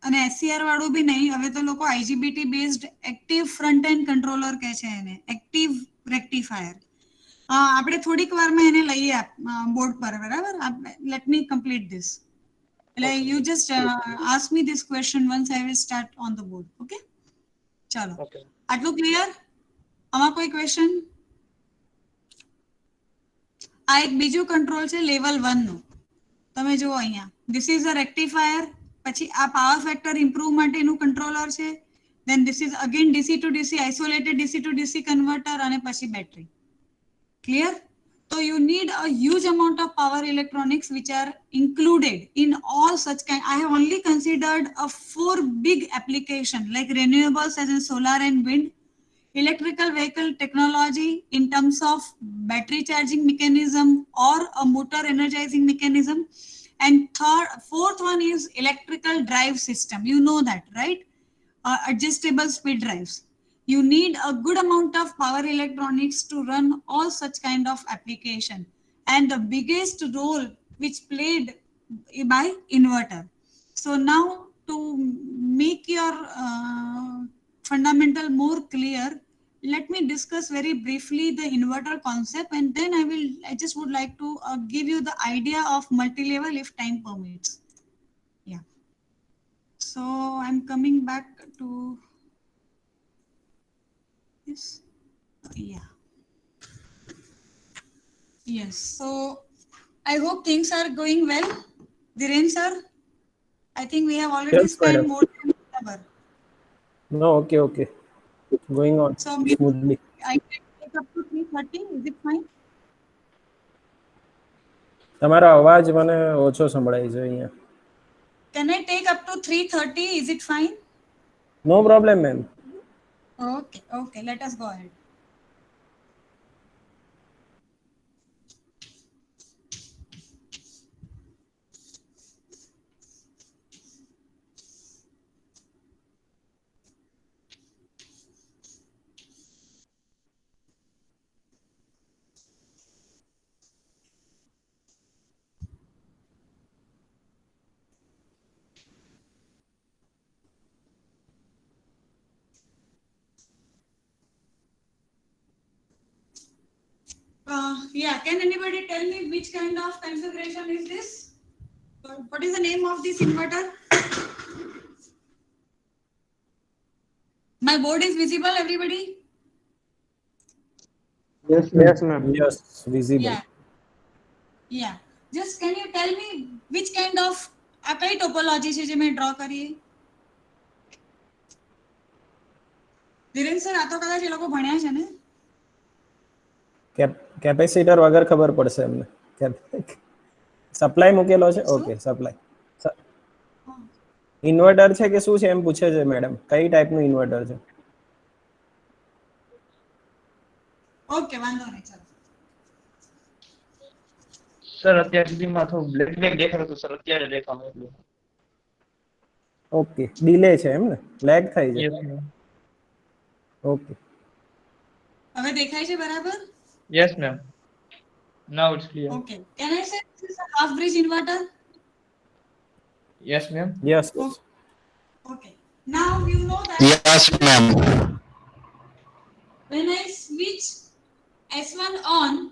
અને SCR વાળું બી નહીં, હવે તો લોકો આઈજીબીટી based active front end controller કહે છે એને, એક્ટિવ રેક્ટિફાયર. આપણે થોડીક વારમાં એને લઈએ બોર્ડ પર, બરાબર? Let me complete this. એટલે you just ask me this question once I will start on the board. Okay, ચાલો. આટલું ક્લિયર? આમાં કોઈ ક્વેશ્ચન? આ એક બીજું કંટ્રોલ છે લેવલ 1 નું. તમે જુઓ અહીંયા, ધીસ ઇઝ અ રેક્ટિફાયર. પછી આ પાવર ફેક્ટર ઇમ્પ્રૂવ માટેનું કંટ્રોલર છે. દેન this is again DC to DC isolated DC to DC converter, અને પછી battery. Clear? So you need a huge amount of power electronics which are included in all such kind. I have only considered a 4 big application like renewables as in solar and wind, electrical vehicle technology in terms of battery charging mechanism or a motor energizing mechanism, and fourth one is electrical drive system. You know that, right? Adjustable speed drives. You need a good amount of power electronics to run all such kind of application, and the biggest role which played by inverter. So now to make your fundamental more clear, let me discuss very briefly the inverter concept, and then I just would like to give you the idea of multi-level if time permits. Yeah. So I'm coming back to this. Yeah. Yes. So I hope things are going well. Dhiren sir, I think we have already Yes, spent madam. more than an hour. No, okay. Going on So smoothly. I can take up to 3:30. Is it fine? તમારો અવાજ મને ઓછો સંભળાય છે અહીંયા. Can I take up to 3:30? Is it fine? No problem, ma'am. Okay. Let us go ahead. Yeah, can anybody tell me which kind of configuration is this? What is the name of this inverter? My board is visible, everybody? Yes, ma'am. Yes, visible. Yeah. Just can you tell me which kind of આ કઈ topology છે જે મેં draw કરી? Dhiren sir, આ તો કદાચ એ લોકો ભણ્યા છે ને? કેપેસિટર વગર ખબર પડશે એમને. સપ્લાય મૂકેલો છે. Okay, supply. ઇન્વર્ટર છે કે શું છે એમ પૂછે છે મેડમ. કઈ ટાઈપનું ઇન્વર્ટર છે? ઓકે, વાંધો નહીં, ચાલો. સર અત્યાર સુધીમાં થોડું બ્લેક બ્લેક દેખાતું હતું સર, અત્યારે દેખાવાનું એટલું. ઓકે, ડિલે છે એમ ને, લેગ થાય છે. Yes ma'am. ઓકે, હવે દેખાય છે બરાબર? Yes ma'am. Now it's clear. Okay. Can I say this is a half bridge inverter? Yes ma'am. Yes. Okay. Now you know that yes ma'am. when I switch S1 on,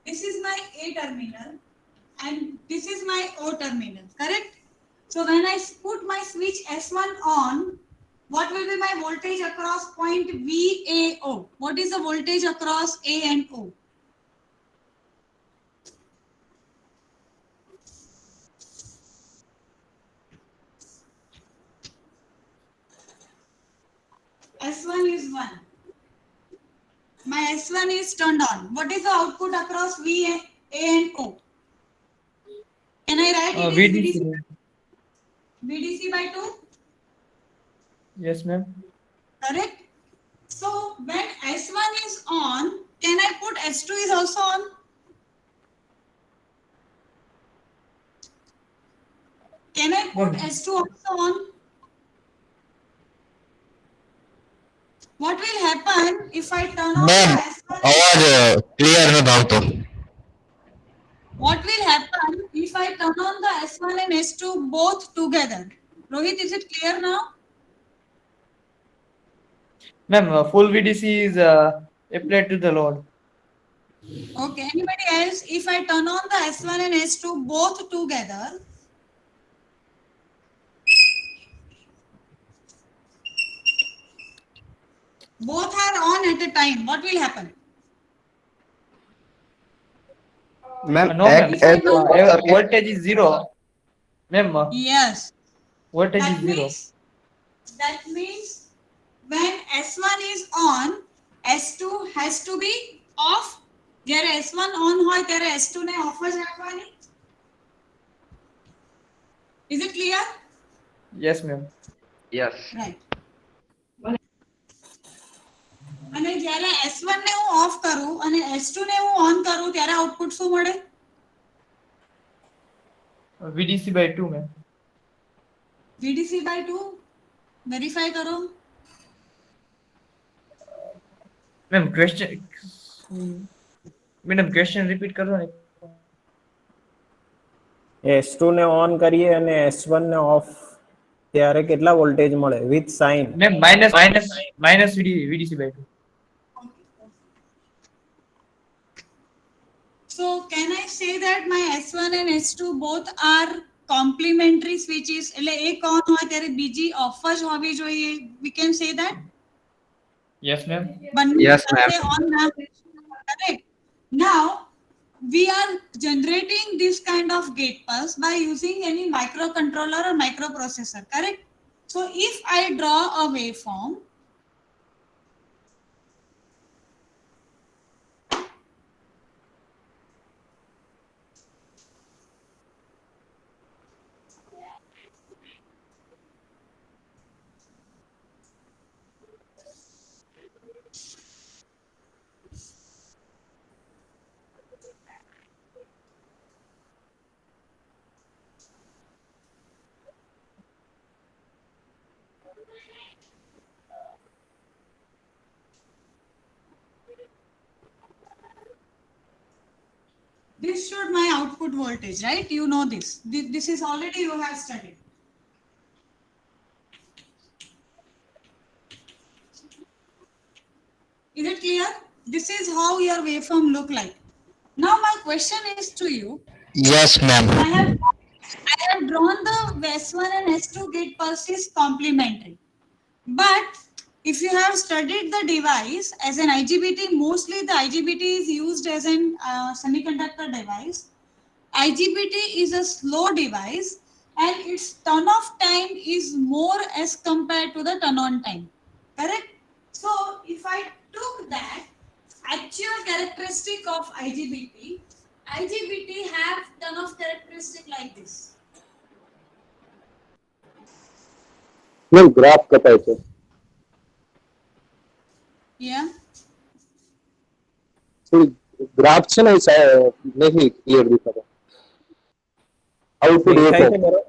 this is my A terminal and this is my O terminal, correct? So when I put my switch S1 on, what will be my voltage across point VAO? What is the voltage across A and O? S1 is 1. My S1 is turned on. What is the output across A and O? Can I write it as VDC. VDC by 2? Yes ma'am. Correct? So when S1 is on, can I put S2 is also on? Can I put No. S2 also on? What will happen if I turn on ma'am the S1? અવાજ clear નથી આવતો. What will happen if I turn on the S1 and S2 both together? Rohit, is it clear now? Ma'am, full VDC is applied to the load. Okay. Anybody else? If I turn on the S1 and S2 both together, both are on at a time, what will happen? Ma'am, No, ma'am. If I turn Voltage is zero. Ma'am, yes. voltage That is zero. means when S1 is on, S2 has to be off. જ્યારે S1 on હોય ત્યારે S2 ને off જ રાખવાની. Is it clear? Yes, ma'am. yes. Right. અને જ્યારે S1 ને હું ઓફ કરું અને S2 ને હું ઓન કરું ત્યારે આઉટપુટ શું મળે? VDC by 2, ma'am. VDC by 2 verify કરો. Ma'am, question. Madam, question repeat કરો ને. S2 ને ઓન કરીએ અને S1 ને ઓફ ત્યારે કેટલા વોલ્ટેજ મળે with sign? Ma'am, minus VDC by 2. So can I say that my S1 and S2 both are complementary switches? એટલે એક on હોય ત્યારે બીજી off જ હોવી જોઈએ. We can say that? Yes, ma'am. બંને Yes, સાથે ma'am. on ના હોય. Correct. Now we are generating this kind of gate pulse by using any microcontroller or microprocessor. Correct. So if I draw a waveform, this should my output voltage, right? You know this. This is already you have studied. Is it clear? This is how your waveform look like. Now my question is to you. Yes ma'am. I have drawn the S1 and S2 gate pulses complementary. But if you have studied the device as an IGBT, mostly the IGBT is used as an semiconductor device. IGBT is a slow device and its turn off time is more as compared to the turn on time. Correct? So if I took that actual characteristic of IGBT have turn off characteristic like this. Ma'am graph કપાય છે. Yeah. થોડી graph છે ને એ નહીં clear દેખાતો. Output દેખાય છે waveform.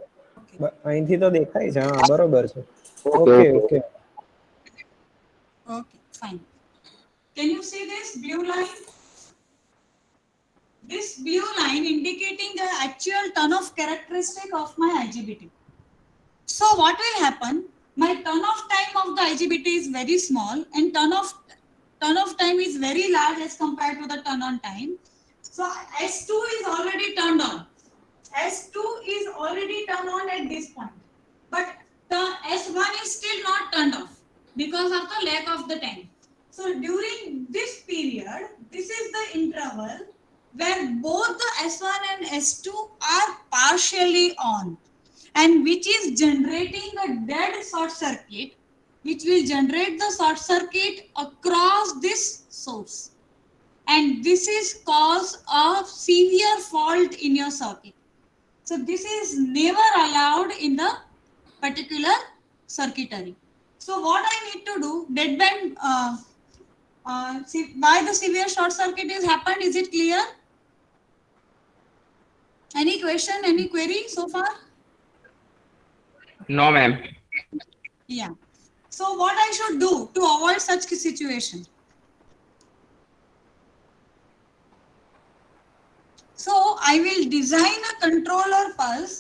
બરોબર? અહીંથી તો દેખાય છે. હા, બરોબર છે. Okay okay okay. Okay. Okay, fine. Can you see this blue line? This blue line indicating the actual turn-off characteristic of my IGBT. So what will happen? My turn-off time of the IGBT is very small and turn-off time is very large as compared to the turn-on time. So S2 is already turned on. S2 is already turned on at this point. But the S1 is still not turned off because of the lack of the time. So during this period, this is the interval where both the S1 and S2 are partially on, and which is generating a dead short circuit, which will generate the short circuit across this source. And this is cause a severe fault in your circuit. So this is never allowed in the particular circuitry. So what I need to do, deadband, see why the severe short circuit is happened, is it clear? Any question, any query so far? No, ma'am. Yeah. So what I should do to avoid such a situation? So I will design a controller pulse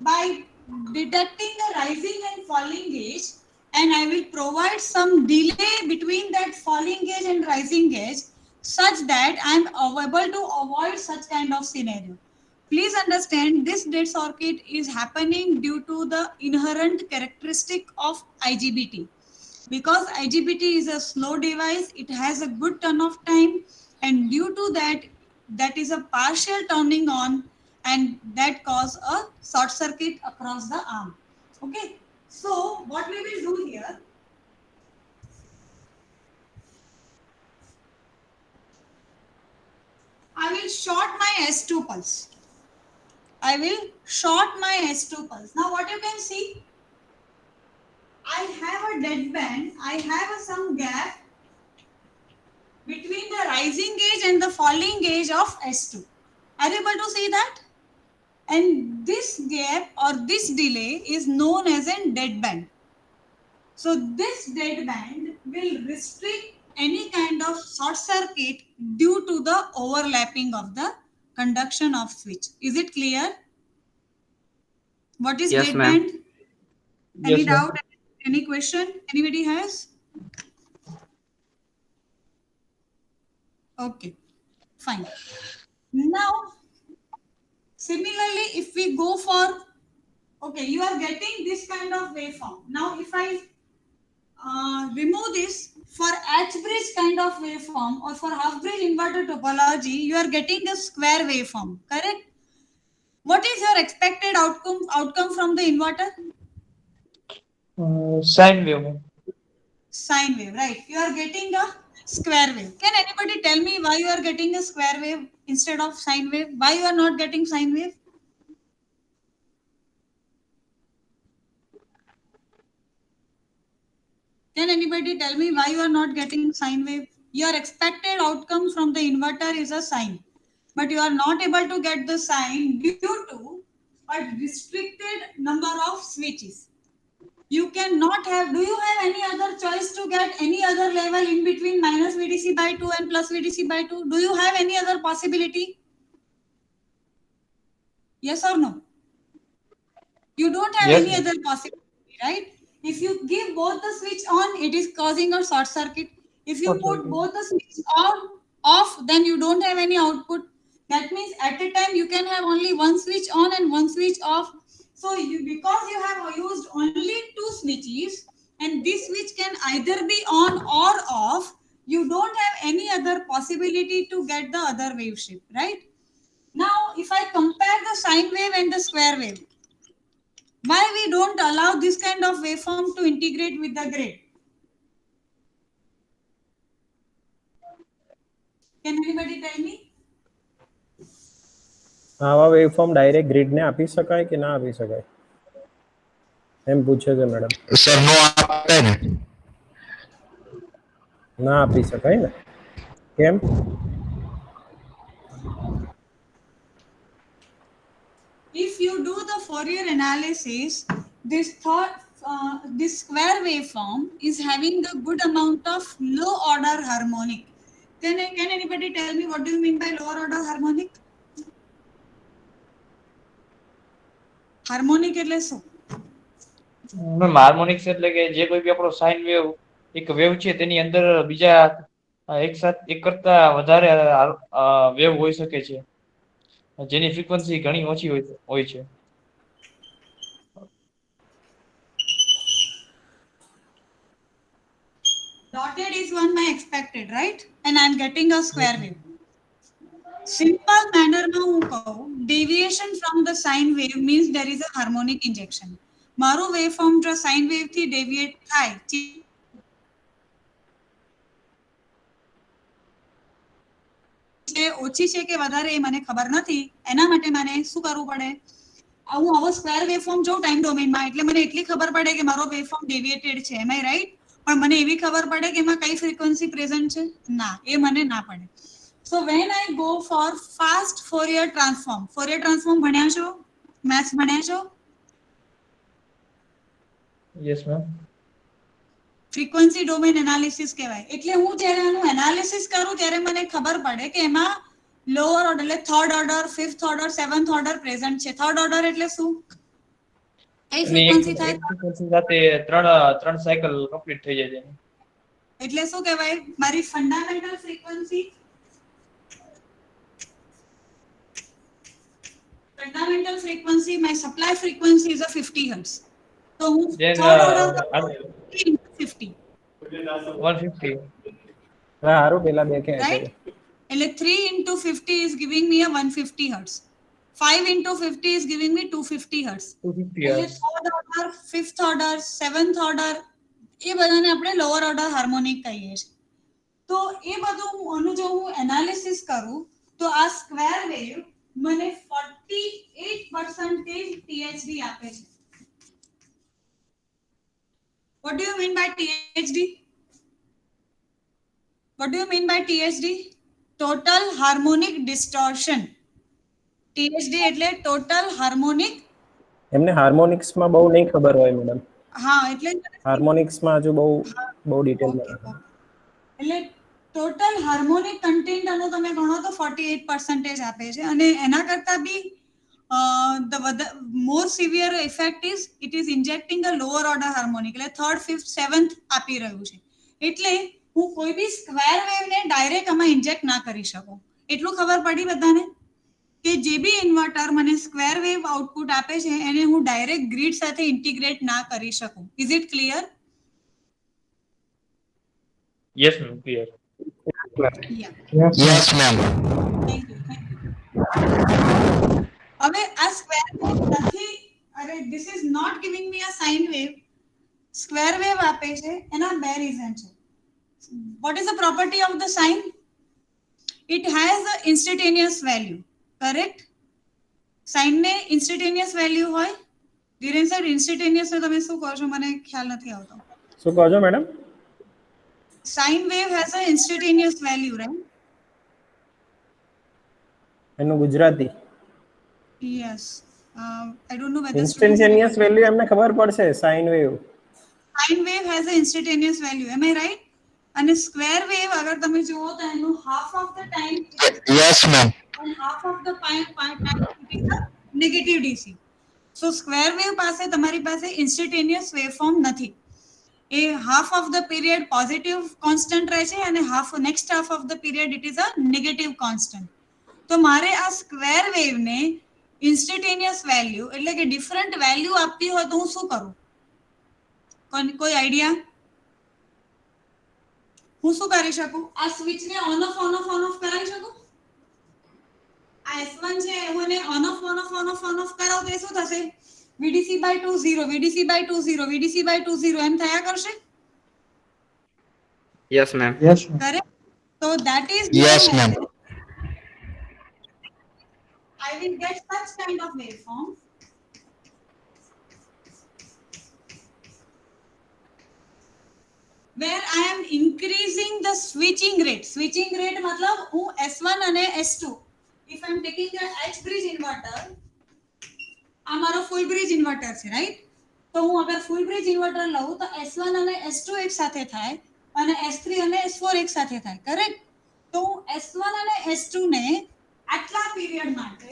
by detecting the rising and falling gauge, and I will provide some delay between that falling gauge and rising gauge such that I am able to avoid such kind of scenario. Please understand, this dead circuit is happening due to the inherent characteristic of IGBT. Because IGBT is a slow device, it has a good turn-off time, and due to that, that is a partial turning on, and that cause a short circuit across the arm. Okay, so what we will do here, I will short my S2 pulse. I will short my S2 pulse. Now what you can see, I have a dead band, I have some gap between the rising gauge and the falling gauge of S2. Are you able to see that? And this gap or this delay is known as a dead band. So this dead band will restrict any kind of short circuit due to the overlapping of the conduction of switch. Is it clear? What is Yes, dead ma'am. band? Any Yes, ma'am. doubt? Any question? Anybody has? Okay, fine. Now, similarly, if we go for, okay, you are getting this kind of waveform. Now, if I remove this for H-bridge kind of waveform or for half-bridge inverter topology, you are getting a square waveform, correct? What is your expected outcome from the inverter? Sine wave. Sine wave, right? You are getting a square wave. Can anybody tell me why you are getting a square wave instead of sine wave? Why you are not getting sine wave? Can anybody tell me why you are not getting sine wave? Your expected outcome from the inverter is a sine, but you are not able to get the sine due to a restricted number of switches. You cannot have, do you have any other choice to get any other level in between minus VDC by 2 and plus VDC by 2? Do you have any other possibility? Yes or no? You don't have Yes, any other possibility, right? If you give both the switch on, it is causing a short circuit. If you put both the switch on, off, then you don't have any output. That means at a time you can have only one switch on and one switch off. So because you have used only two switches, and this switch can either be on or off, you don't have any other possibility to get the other wave shape, right? Now, if I compare the sine wave and the square wave, why we don't allow this kind of waveform to integrate with the grid? Can anybody tell me? આવા waveform direct ગ્રીડને આપી શકાય કે ના આપી શકાય એમ પૂછે છે મેડમ. સર નો આપતા ને. ના આપી શકાય ને? કેમ? Fourier analysis, this square waveform is having the good amount of low order harmonic. Can anybody tell me what do you mean by lower order harmonic? Harmonic એટલે શું? મેમ હાર્મોનિક્સ એટલે કે જે કોઈ બી આપણો સાઇન વેવ એક wave છે તેની અંદર બીજા એક કરતા વધારે વેવ હોઈ શકે છે જેની ફ્રીક્વન્સી ઘણી ઓછી હોય છે. Dotted is one my expected, right? And I'm getting a square wave. Simple manner માં હું કહું, deviation from the sine wave means there is a harmonic injection. મારું waveform જો sine wave થી deviate થાય છે ઓછી છે કે વધારે એ મને ખબર નથી, એના માટે મને શું કરવું પડે? હું આવો સ્ક્વેર વેવફોર્મ જો ટાઈમ ડોમેનમાં એટલે મને એટલી ખબર પડે કે મારો વેવફોર્મ ડેવિએટેડ છે, એમ આઈ રાઈટ? પણ મને એવી ખબર પડે કે એમાં કઈ ફ્રીક્વન્સી પ્રેઝન્ટ છે? ના, એ મને ના પડે. So when I go for fast Fourier transform ભણ્યા છો? મેથ્સ ભણ્યા છો? Yes ma'am. Frequency domain analysis કહેવાય. એટલે હું જ્યારે આનું એનાલિસિસ કરું ત્યારે મને ખબર પડે કે એમાં લોઅર ઓર્ડર એટલે third order, fifth order, seventh order present છે. થર્ડ ઓર્ડર એટલે શું? એ ફ્રીક્વન્સી થાય ફ્રીક્વન્સી સાથે ત્રણ સાયકલ કમ્પ્લીટ થઈ જાય છે. એટલે શું કહેવાય? મારી fundamental frequency my supply frequency is a 50 hertz. So Then, third order 50. 150. હારું પેલા બે કે Right? એટલે 3 into 50 is giving me a 150 hertz. 5 into 50 is giving me 250 hertz. 250 એટલે hertz. third order, fifth order, seventh order એ બધાને આપણે lower order harmonic કહીએ છીએ. તો એ બધું આનું જો હું એનાલિસિસ કરું તો આ સ્ક્વેર વેવ મને 48% THD આપે છે. What do you mean by THD? What do you mean by THD? Total harmonic distortion. THD એટલે total harmonic. એમને હાર્મોનિક્સ માં બહુ નહીં ખબર હોય મેડમ. હા, એટલે હાર્મોનિક્સ માં હજુ બહુ ડિટેલ માં. એટલે ટોટલ હાર્મોનિક કન્ટેન્ટ આનો તમે ગણો તો 48% આપે છે. અને એના કરતા બી the more severe effect is it is injecting a lower order harmonic એટલે third, fifth, seventh આપી રહ્યું છે. એટલે હું કોઈ બી સ્ક્વેર વેવ ને ડાયરેક્ટ આમાં ઇન્જેક્ટ ના કરી શકું. એટલું ખબર પડી બધાને કે જે બી ઇન્વર્ટર મને સ્ક્વેર વેવ આઉટપુટ આપે છે એને હું ડાયરેક્ટ ગ્રીડ સાથે ઇન્ટિગ્રેટ ના કરી શકું. Is it clear? Yes ma'am, clear. Yes ma'am. Thank you. હવે આ સ્ક્વેર વેવ નથી, અરે this is not giving me a sine wave. Square wave આપે છે, એના બે રીઝન છે. What is the property of the sine? It has a instantaneous value, correct? Sine ને instantaneous value હોય. ધીરેન સર instantaneous ને તમે શું કહો છો? મને ખ્યાલ નથી આવતો. શું કહો છો madam? Sine wave has a instantaneous value, right? એનું Gujarati Yes. I don't know whether instantaneous value એમને ખબર પડશે. Sine wave sine wave has a instantaneous value. Am I right? And a square wave, agar તમે જુઓ તો એનું half of the time yes ma'am. and half of the time it is a negative DC. So square wave પાસે તમારી પાસે instantaneous waveform નથી. એ half of the period positive constant રહે છે અને next half of the period it is a negative constant. તો મારે આ સ્ક્વેર વેવ ને ઇન્સ્ટન્ટેનિયસ વેલ્યુ એટલે કે ડિફરન્ટ વેલ્યુ આપવી હોય તો હું શું કરું? કોઈ આઈડિયા? હું શું કરી શકું? આ સ્વિચ ને ઓન ઓફ કરાવી શકું? આ S1 છે એને ઓન ઓફ કરાવ તો શું થશે? VDC by 2 0, VDC by 2 0, VDC by 2 0 એમ થયા કરશે? Yes, ma'am. Correct? So that is yes ma'am. I will get such kind of waveform where I am increasing the switching rate. Switching rate matlab હું S1 અને S2. If I am taking a H bridge inverter, આ મારો ફૂલ bridge inverter છે, right? તો હું અગર ફૂલ bridge inverter લઉં તો S1 અને S2 એક સાથે થાય અને S3 અને S4 એક સાથે થાય, કરેક્ટ? તો હું S1 અને S2 ને આટલા પીરિયડ માટે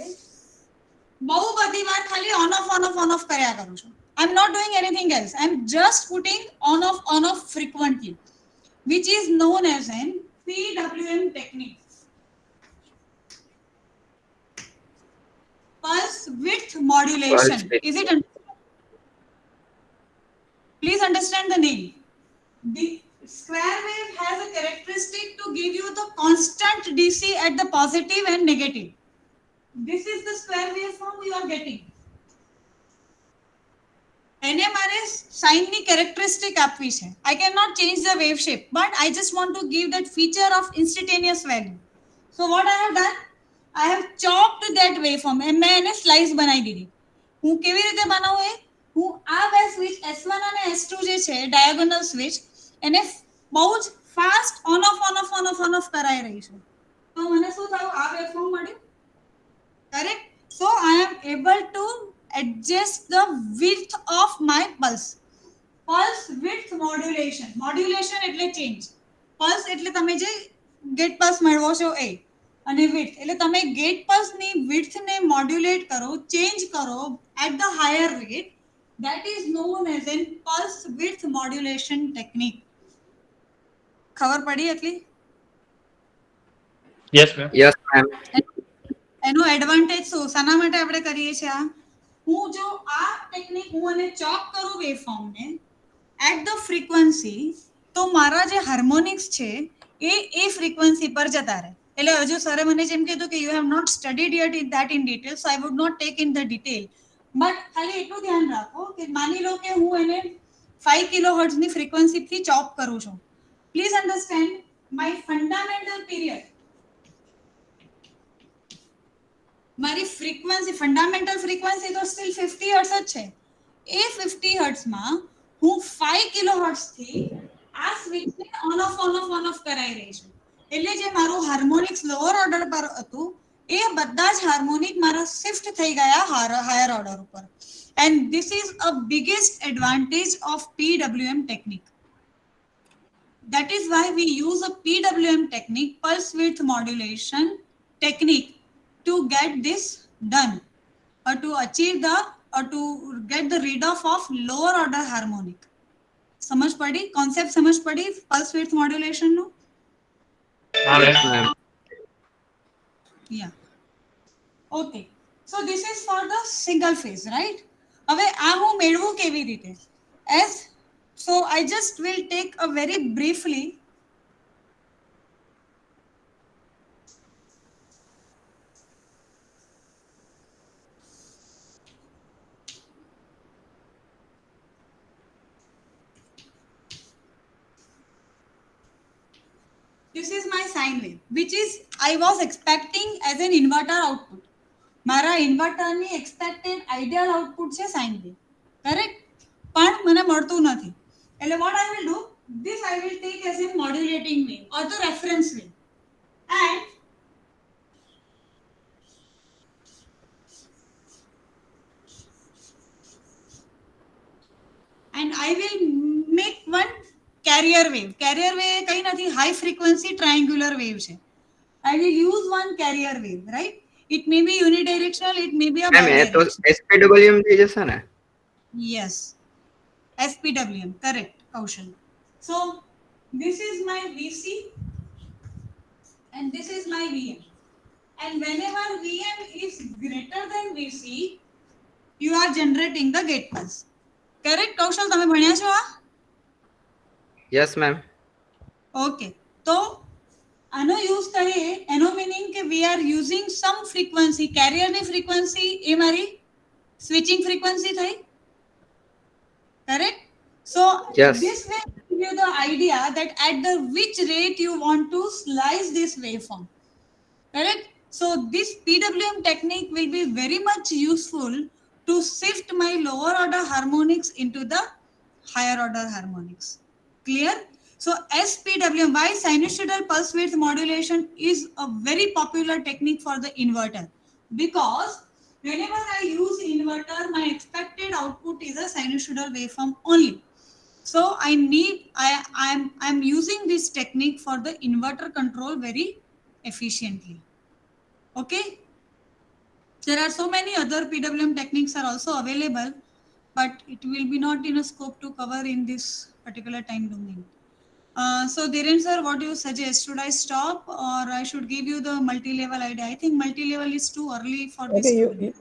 બહુ બધી વાર ખાલી ઓન ઓફ કર્યા કરું છું. I am not doing anything else. I am just putting on off frequently, which is known as an PWM technique. Pulse width modulation. Pulse width. Is it please understand the name. The square wave has a characteristic to give you the constant DC at the positive and negative. This is the square waveform you are getting. એને મારે સાઇનની characteristic આપવી છે. I cannot change the wave shape, but I just want to give that feature of instantaneous value. So what I have done, I have chopped that waveform and મેં એને slice બનાવી દીધી. હું કેવી રીતે બનાવું એ, હું આ બે સ્વિચ S1 અને S2 જે છે ડાયાગોનલ સ્વિચ, એને બહુ જ ફાસ્ટ ઓન ઓફ કરાઈ રહી છું. તો મને શું થયું, આ વેવફોર્મ મળ્યું, correct? So I am able to adjust the width of my pulse. Pulse width modulation. Modulation એટલે change. Pulse એટલે તમે જે ગેટ પલ્સ મેળવો છો એ, અને width એટલે તમે ગેટ પલ્સની width ને મોડ્યુલેટ કરો, ચેન્જ કરો at the higher rate. That is known as an pulse width modulation technique. ખબર પડી એટલી? Yes ma'am. Yes, ma'am. એનો એડવાન્ટેજ શું, શાના માટે આપણે કરીએ છીએ? હું જો આ ટેકનિક હું એને ચોપ કરું વેવફોર્મને એટ ધ ફ્રીક્વન્સી, તો મારા જે હાર્મોનિક્સ છે એ ફ્રીક્વન્સી પર જતા રહે. એટલે હજુ સરે મને જેમ કીધું કે you have not studied yet in that in detail, so I would not take in the detail, but ખાલી એટલું ધ્યાન રાખો કે માની લો કે હું એને 5 કિલોહર્ટ્ઝની ફ્રીક્વન્સીથી ચોપ કરું છું. Please understand my fundamental period, મારી ફ્રીક્વન્સી ફંડામેન્ટલ ફ્રીક્વન્સી તો સ્ટીલ 50 હર્ટ્ઝ જ છે. એ 50 હર્ટ્ઝમાં હું 5 કિલોહર્ટ્ઝથી આ સ્વિચને ઓન ઓફ કરાઈ રહી છું. એટલે જે મારું હાર્મોનિક્સ લોઅર ઓર્ડર પર હતું એ બધા જ હાર્મોનિક મારા શિફ્ટ થઈ ગયા હાયર ઓર્ડર ઉપર. And this is a biggest advantage of PWM technique. That is why we use a PWM technique, pulse width modulation technique, to get this done, or to achieve the, or to get the rid of lower order harmonic. समझ पड़ी concept, समझ पड़ी pulse width modulation no? Yes, ma'am. Yeah. Okay. So this is for the single phase, right? હવે આ હું મેળવું કેવી રીતે? As so I just will take a very briefly. This is my sine wave, which is I was expecting as an inverter output. મારા ઇન્વર્ટરની expected ideal output છે sine wave, correct? પણ મને મળતું નથી. એટલે what I will do, this I will take as a modulating wave or the reference wave, and I will make one carrier wave. Carrier wave કઈ નથી, high frequency triangular wave છે. I will use one carrier wave, right? It may be unidirectional, it may be a Ma'am, એ તો bidirectional. SPWM થઈ જશે ને? Yes, SPWM, correct, Kaushal. So this is my VC and this is my VM. And whenever VM is greater than VC, you are generating the gate pulse. Correct, Kaushal? તમે ભણ્યા છો આ? Yes, ma'am. Okay, તો આનો use કરીએ, એનો meaning કે we are using some frequency, કેરિયરની ફ્રીક્વન્સી એ મારી સ્વિચિંગ ફ્રીક્વન્સી થઈ, correct? So Yes. this will give you the idea that at the which rate you want to slice this waveform, correct? So this PWM technique will be very much useful to shift my lower order harmonics into the higher order harmonics. Clear? So SPWM, why sinusoidal pulse width modulation is a very popular technique for the inverter? Because whenever I use inverter, my expected output is a sinusoidal waveform only. So I'm using this technique for the inverter control very efficiently. Okay. There are so many other PWM techniques are also available, but it will be not in a scope to cover in this particular time domain. So Dhiren sir, what do you suggest? Should I stop or I should give you the multi-level idea? I think multi-level is too early for this okay student.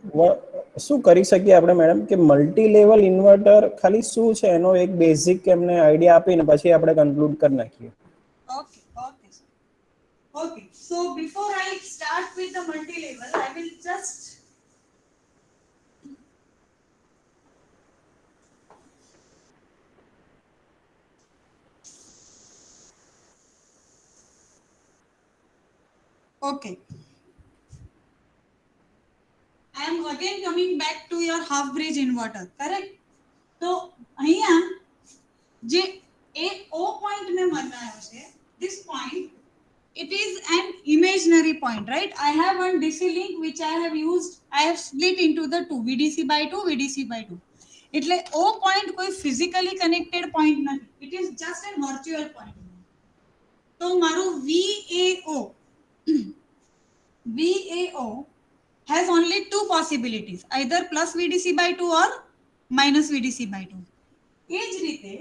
શું કરી શકીએ આપણે madam કે multi level inverter ખાલી શું છે એનો એક બેઝિક એમને આઈડિયા આપીને પછી આપણે કન્ક્લુડ કરી નાખીએ. Okay, okay, sir. Okay, so before I start with the multi-level, I will just okay. I am again coming back to your half bridge inverter, correct? So અહીંયા જે એક O point મેં બતાવ્યો છે, this point, it is an imaginary point, right? I have one DC link which I have used, I have split into the two, VDC by 2, VDC by 2. એટલે O point કોઈ physically connected point નથી, it is just a virtual point. તો મારું VAO has only two possibilities, either plus VDC by 2 or minus VDC by 2. એ જ રીતે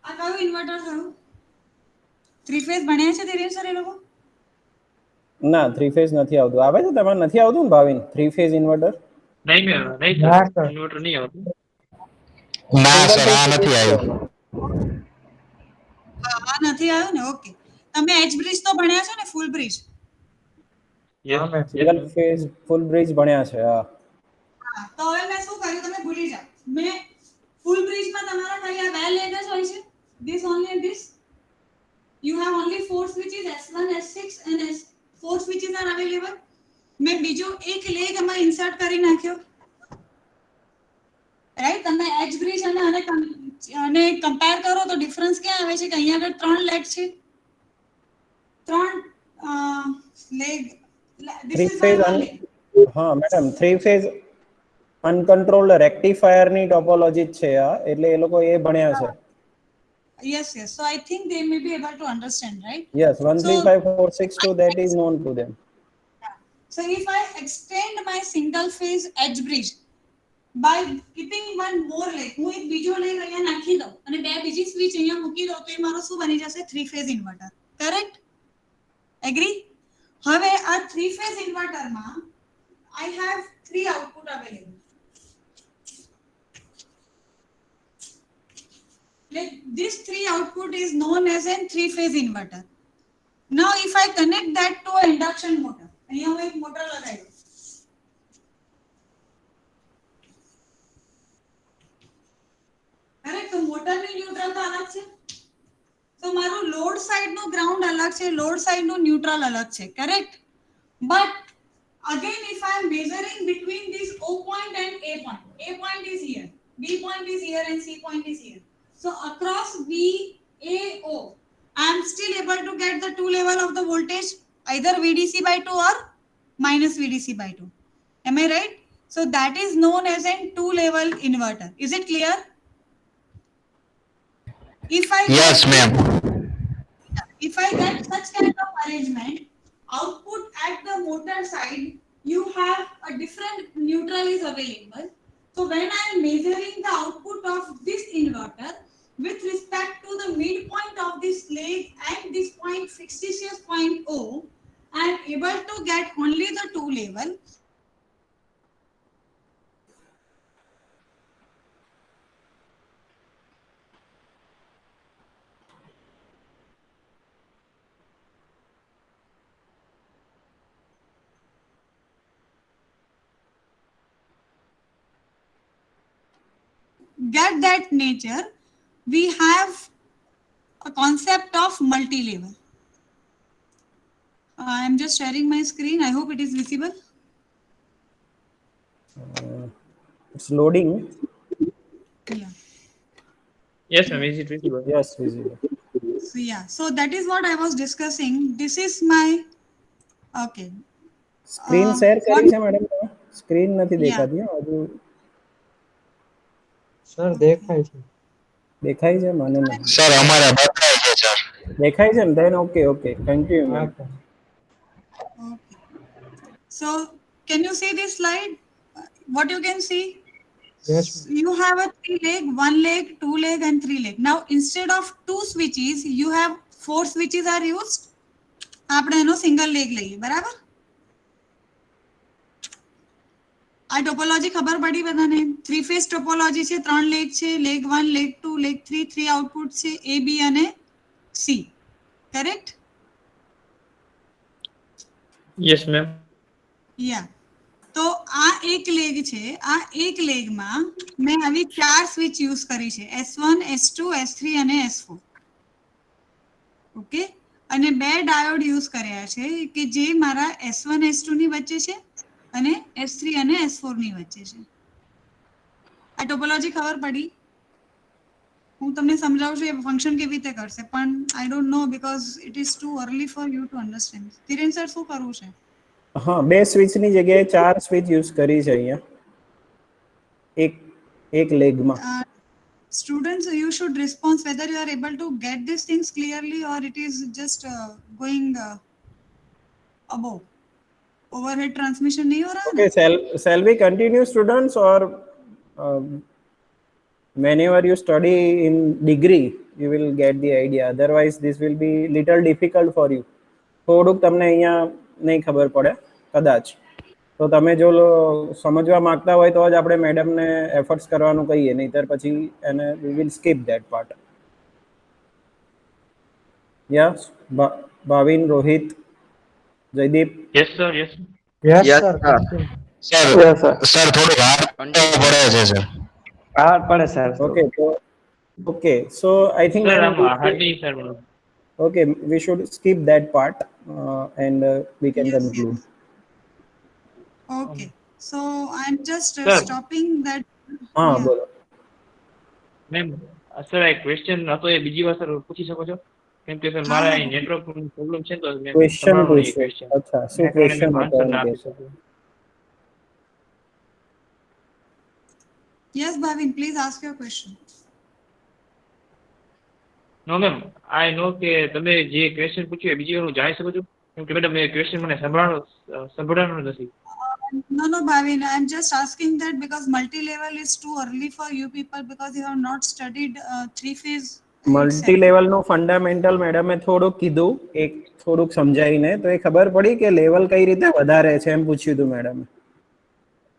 આ કયું inverter થયું? 3 ફેઝ ભણ્યા છે ધીરેન સર એ લોકો? ના 3 ફેઝ નથી આવતું. આવે છે તમારે નથી આવતું ને ભાવિન 3 ફેઝ ઇન્વર્ટર? નહીં મેમ, નહીં સર, ઇન્વર્ટર નહીં આવતું. ના સિંગલ સર, ફેઝ આ નથી આવ્યું. આ નથી આવ્યો ને? ઓકે. તમે એચ બ્રિજ તો ભણ્યા છો ને, ફૂલ બ્રિજ? સિંગલ ફેઝ ફૂલ બ્રિજ ભણ્યા છે. હા. હા, તો હવે મેં શું કર્યું તમે ભૂલી જાઓ. મેં ફૂલ બ્રિજમાં તમારા ખાલી આ બે લેગ જ હોય છે, this only and this. You have only 4 switches, S1, S6 and S4 switches are available. મેં બીજો એક લેગ એમાં ઇન્સર્ટ કરી નાખ્યો, રાઈટ? તમે એચ બ્રિજ અને કમ્પેર કરો તો ડિફરન્સ ક્યાં આવે છે કે અહીંયા આગળ 3 લેગ છે, 3 leg. This 3 is my phase one leg. હા મેડમ 3 ફેઝ અનકન્ટ્રોલ્ડ રેક્ટિફાયર ની ટોપોલોજી જ છે આ, એટલે એ લોકો એ ભણ્યા છે. Yes, yes. So I think they may be able to understand, right? Yes 135462 that is known to them. So if I extend my single phase edge bridge by keeping one more leg, હું એક બીજો leg અહીંયા નાખી દઉં અને બે બીજી switch અહીંયા મૂકી દઉં તો એ મારો શું બની જશે? 3 phase inverter. Correct? Agree? હવે આ 3 phase inverter માં I have 3 output available. Like this 3 output is known as a 3 phase inverter. Now if I connect that to a induction motor, અહીંયા હું એક મોટર લગાવ્યો, કરેક્ટ? તો મોટરની ન્યુટ્રલ તો અલગ છે, તો મારું લોડ સાઇડ નું ગ્રાઉન્ડ અલગ છે, લોડ સાઇડ નું ન્યુટ્રલ અલગ છે, correct? But again if I am measuring between this O point and A point is here, B point is here and C point is here. So across VAO, I am still able to get the two level of the voltage, either VDC by 2 or minus VDC by 2. Am I right? So that is known as a two level inverter. Is it clear? If I Yes, ma'am. If I get such kind of arrangement, output at the motor side, you have a different neutral is available. So when I am measuring the output of this inverter with respect to the midpoint of this leg and this point fictitious point O, I am able to get only the two level. Get that nature, we have a concept of multi-level. I am just sharing my screen. I hope it is visible. It's loading. Yeah. Yes, ma'am. Is it visible? Yes, visible. So yeah, so that is what I was discussing. This is my okay. Screen share What? કરી છે madam તમે? Screen નથી Yeah. દેખાતી હો, હજુ sir Okay. દેખાય છે. દેખાય છે? મને નથી સર અમારે બતાવે છે સર. દેખાય છે ને? દેન ઓકે ઓકે, કન્ટિન્યુ હા ma'am. Okay. So can you see this slide? What you can see? Yes You have a 3 leg, 1 leg, 2 leg, and 3 leg. Now instead of 2 switches, you have 4 switches are used. આપણે એનો single leg લઈએ, બરાબર? આ topology ખબર પડી બધાને? 3 phase topology છે, 3 leg છે, લેગ 1, લેગ 2, લેગ 3, 3 આઉટપુટ છે, A, B અને C. કરેક્ટ? Yes, ma'am. યા. તો આ એક લેગ છે, આ એક લેગમાં મેં આવી 4 સ્વિચ યુઝ કરી છે, S1, S2, S3 અને S4. ઓકે? અને 2 ડાયોડ યુઝ કર્યા છે કે જે મારા S1, S2 ની વચ્ચે છે અને S3 અને S4 ની વચ્ચે છે. આ ટોપોલોજી ખબર પડી? હું તમને સમજાવું છું એ ફંક્શન કેવી રીતે કરશે, પણ I don't know because it is too early for you to understand. Dhiren sir શું કરવું છે? હા, 2 સ્વિચની જગ્યાએ 4 સ્વિચ યુઝ કરી છે અહીંયા એક એક લેગમાં. Students, you should respond whether you are able to get these things clearly or it is just going above. Overhead transmission नहीं हो रहा है Okay, ना? shall we continue students, or whenever you study in degree you will get the idea, otherwise this will be little difficult for you. થોડુંક તમને અહીંયા નહીં ખબર પડે કદાચ, તો તમે જો સમજવા માંગતા હોય તો જ આપણે મેડમને એફર્ટ્સ કરવાનું કહીએ, નહીંતર પછી એને we will skip that part. Yes, Bhavin, Rohit, Jaydeep. Yes, sir. Yes. Yes Yes, sir sir. Sir yes sir sir થોડુંક હાર્ડ પડે છે સર. હા પડે sir. Okay, so okay, so I think Sir, then I'm hardly, sir. okay, we should skip that part and we can Yes, conclude. yes. Okay. So I'm just Sir. stopping that. હા, Yeah. બોલો. Ma'am sir એક question હતો એ બીજી વાર sir પૂછી શકો છો? કેમ કે સર મારા અહીં નેટવર્ક પ્રોબ્લેમ છે તો મેં ક્વેશ્ચન તમારો એ પૂછ્યો. ક્વેશ્ચન અચ્છા, શું ક્વેશ્ચન હતો આન્સર એમ ના કે આપી છે? શકું. Yes, Bhavin, please ask your question. No ma'am I know કે તમે જે ક્વેશ્ચન પૂછ્યું એ બીજી વાર હું જાણી શકું છું? કેમ કે મેડમ એ ક્વેશ્ચન મને સંભળાણો નથી. No, Bhavin, I'm just asking that because multi-level is too early for you people because you have not studied three-phase. Multi લેવલનું ફંડામેન્ટલ મેડમે થોડુંક કીધું, એક થોડુંક સમજાવીને, તો એ ખબર પડી કે લેવલ કઈ રીતે વધારે છે એમ પૂછ્યું હતું મેડમે.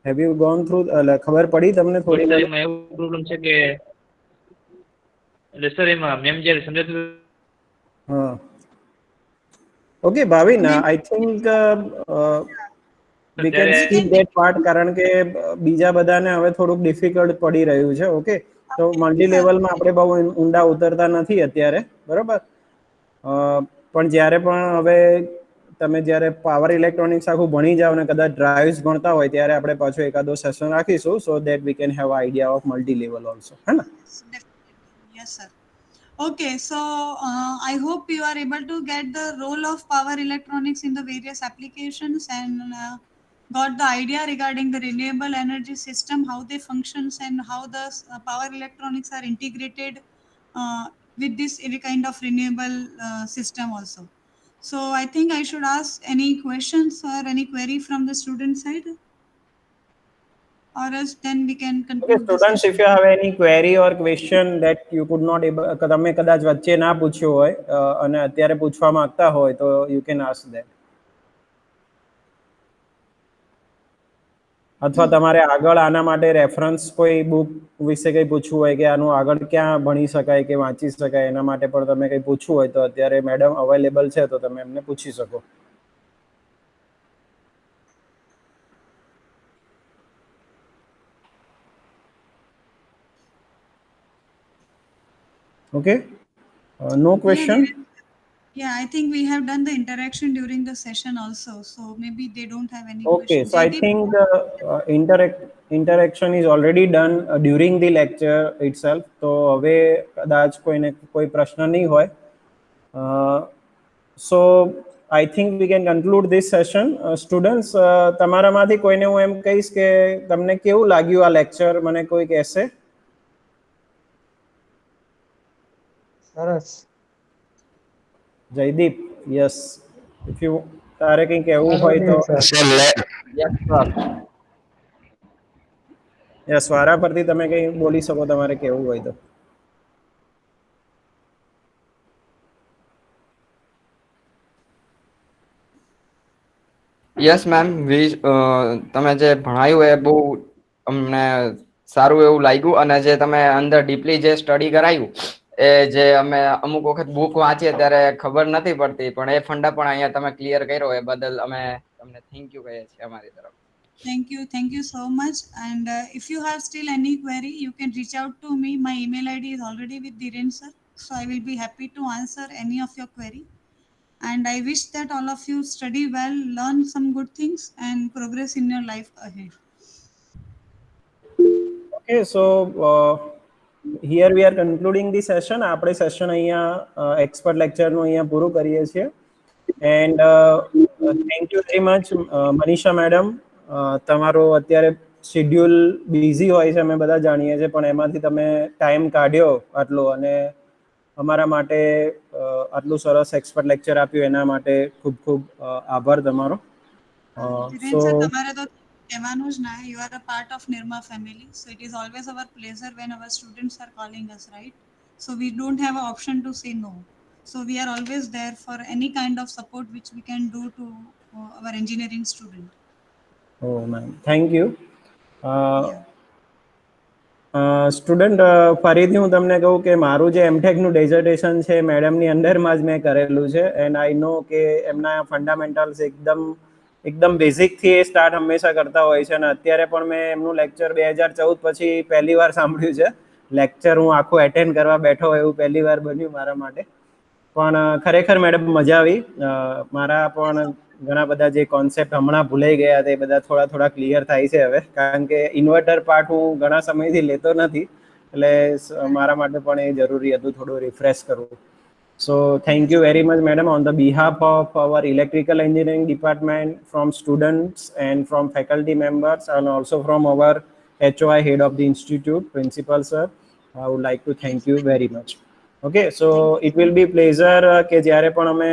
Have you gone through? ખબર પડી તમને થોડી? સર એમાં એવું પ્રોબ્લેમ છે કે એટલે સર એમાં મેમ જ્યારે સમજાતું હા, okay Bhavin, I think we can skip that part કારણ કે બીજા બધાને હવે થોડુંક ડિફિકલ્ટ પડી રહ્યું છે. ઓકે, તો મલ્ટી લેવલમાં આપણે બહુ ઊંડા ઉતરતા નથી અત્યારે, બરોબર? પણ જ્યારે પણ હવે તમે જ્યારે પાવર ઇલેક્ટ્રોનિક્સ આખું ભણી જાઓ ને કદાચ ડ્રાઇવ્સ ભણતા હોય ત્યારે આપણે પાછો એકાદો સેશન રાખીશું, so that we can have idea of multi level also, હે ને? Yes, sir. Okay, so I hope you are able to get the role of power electronics in the various applications and got the idea regarding the renewable energy system, how they functions and how the power electronics are integrated with this any kind of renewable system also. So I think I should ask any questions or any query from the student side, or else then we can Okay, conclude the students, if session. you have any query or question that you could not able, તમે કદાચ વચ્ચે ના પૂછ્યું હોય અને અત્યારે પૂછવા માંગતા હોય તો you can ask that. અથવા તમારે આગળ આના માટે રેફરન્સ કોઈ બુક વિશે કંઈ પૂછવું હોય કે આનું આગળ ક્યાં ભણી શકાય કે વાંચી શકાય, એના માટે પણ તમે કંઈ પૂછવું હોય તો અત્યારે મેડમ અવેલેબલ છે, તો તમે એમને પૂછી શકો. Okay, no question. Yeah, I think we have done the interaction during the session also. So maybe they don't have any Okay, question. so I Jaydeep? think interaction is already done during the lecture itself. તો હવે કદાચ કોઈને કોઈ પ્રશ્ન નહીં હોય. So I think we can conclude this session. Students, તમારામાંથી કોઈને હું એમ કહીશ કે તમને કેવું લાગ્યું આ લેક્ચર, મને કોઈ કહેશે? સરસ. જયદીપ, યસ. ઇફ યુ તારે કંઈ કહેવું હોય તો સર યસ સર. યસ, વારા પરથી તમે કંઈ બોલી શકો તમારે કહેવું હોય તો. યસ મેમ, તમે જે ભણાયું એ બહુ અમને સારું એવું લાગ્યું, અને જે તમે અંદર ડીપલી જે સ્ટડી કરાયું એ જે અમે અમુક વખત બુક વાંચીએ ત્યારે ખબર નથી પડતી, પણ એ ફંડા પણ અહીંયા તમે ક્લિયર કર્યો એ બદલ અમે તમને થેન્ક યુ કહીએ છીએ અમારી તરફ. Thank you so much. And if you have still any query, you can reach out to me. My email ID is already with Dhiren sir. So I will be happy to answer any of your query. And I wish that all of you study well, learn some good things, and progress in your life ahead. Okay, so here we are concluding the session. આપણે session અહીંયા expert લેક્ચરનું અહીંયા પૂરું કરીએ છીએ. And thank you very much Manisha madam. તમારો અત્યારે schedule busy હોય છે, અમે બધા જાણીએ છીએ, પણ એમાંથી તમે ટાઈમ કાઢ્યો આટલો અને અમારા માટે આટલું સરસ એક્સપર્ટ લેક્ચર આપ્યું, એના માટે ખૂબ ખૂબ આભાર તમારો. Dhiren sir, તમારે તો કહેવાનું જ ના. You are a part of Nirma family. So it is always our pleasure when our students are calling us, right? So we don't have an option to say no. So we are always there for any kind of support which we can do to our engineering student. Oh, ma'am. Thank you. Yeah. Student, ફરીથી હું તમને કહું કે મારું જે એમટેકનું dissertation છે મેડમની અંડરમાં જ મેં કરેલું છે. એન્ડ આઈ નો કે એમના ફંડામેન્ટલ્સ એકદમ બેઝિકથી એ સ્ટાર્ટ હંમેશા કરતા હોય છે. અને અત્યારે પણ મેં એમનું લેક્ચર 2014 પછી પહેલી વાર સાંભળ્યું છે. લેક્ચર હું આખું એટેન્ડ કરવા બેઠો એવું પહેલી વાર બન્યું મારા માટે. પણ ખરેખર મેડમ મજા આવી. મારા પણ ઘણા બધા જે કોન્સેપ્ટ હમણાં ભૂલાઈ ગયા હતા એ બધા થોડા ક્લિયર થાય છે હવે, કારણ કે ઇન્વર્ટર પાર્ટ હું ઘણા સમયથી લેતો નથી, એટલે મારા માટે પણ એ જરૂરી હતું થોડું રિફ્રેશ કરવું. So thank you very much, madam, on the behalf of our electrical engineering department, from students and from faculty members, and also from our HOI head of the institute, principal sir. I would like to thank you very much. Okay, so it will be pleasure કે જ્યારે પણ અમે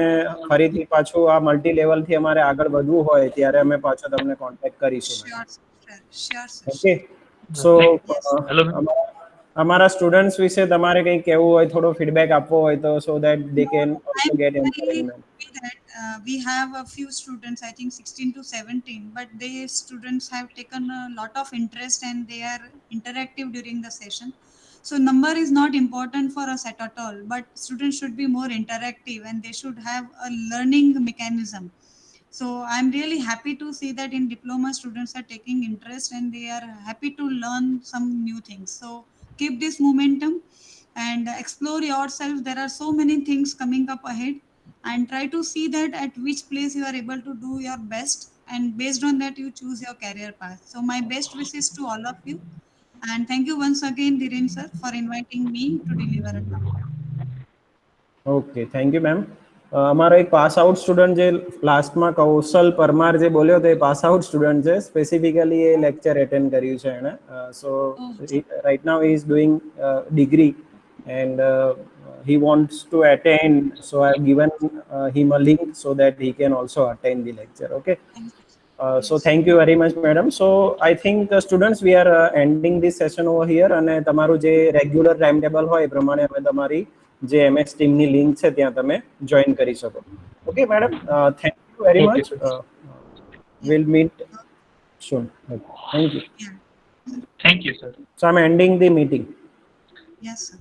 ફરીથી પાછું આ multi લેવલથી અમારે આગળ વધવું હોય ત્યારે અમે પાછો તમને કોન્ટેક્ટ કરીશું. Sure, sir. ઓકે, સો Hello. અમારા સ્ટુડન્ટ્સ વિશે તમારે કંઈ કહેવું હોય, થોડો ફીડબેક આપવો હોય તો, so that they can also get encouragement. We have a few students, I think 16 to 17, but they students have taken a lot of interest and they are interactive during the session. So number is not important for us at all, but students should be more interactive and they should have a learning mechanism. So I'm really happy to see that in diploma students are taking interest and they are happy to learn some new things. So keep this momentum and explore yourself. There are so many things coming up ahead, and try to see that at which place you are able to do your best, and based on that you choose your career path. So my best wishes to all of you, and thank you once again, Dhiren sir, for inviting me to deliver a talk. Okay, thank you ma'am. અમારો એક pass out student જે લાસ્ટમાં કૌશલ પરમાર જે બોલ્યો તો એ pass out student છે. Specifically એ લેક્ચર એટેન્ડ કર્યું છે એણે. So right now he is doing degree and he wants to attend, so I have given him a link so that he can also attend the lecture. Okay, so thank you very much, madam. So I think students, we are ending this session over here, અને તમારું જે regular time table હોય એ પ્રમાણે અમે તમારી જે MX ટીમની link છે ત્યાં તમે જોઈન કરી શકો. Okay madam, thank you very much. Will meet soon. Thank you. Yeah. Thank you, sir. So I'm ending the meeting. Yes, sir.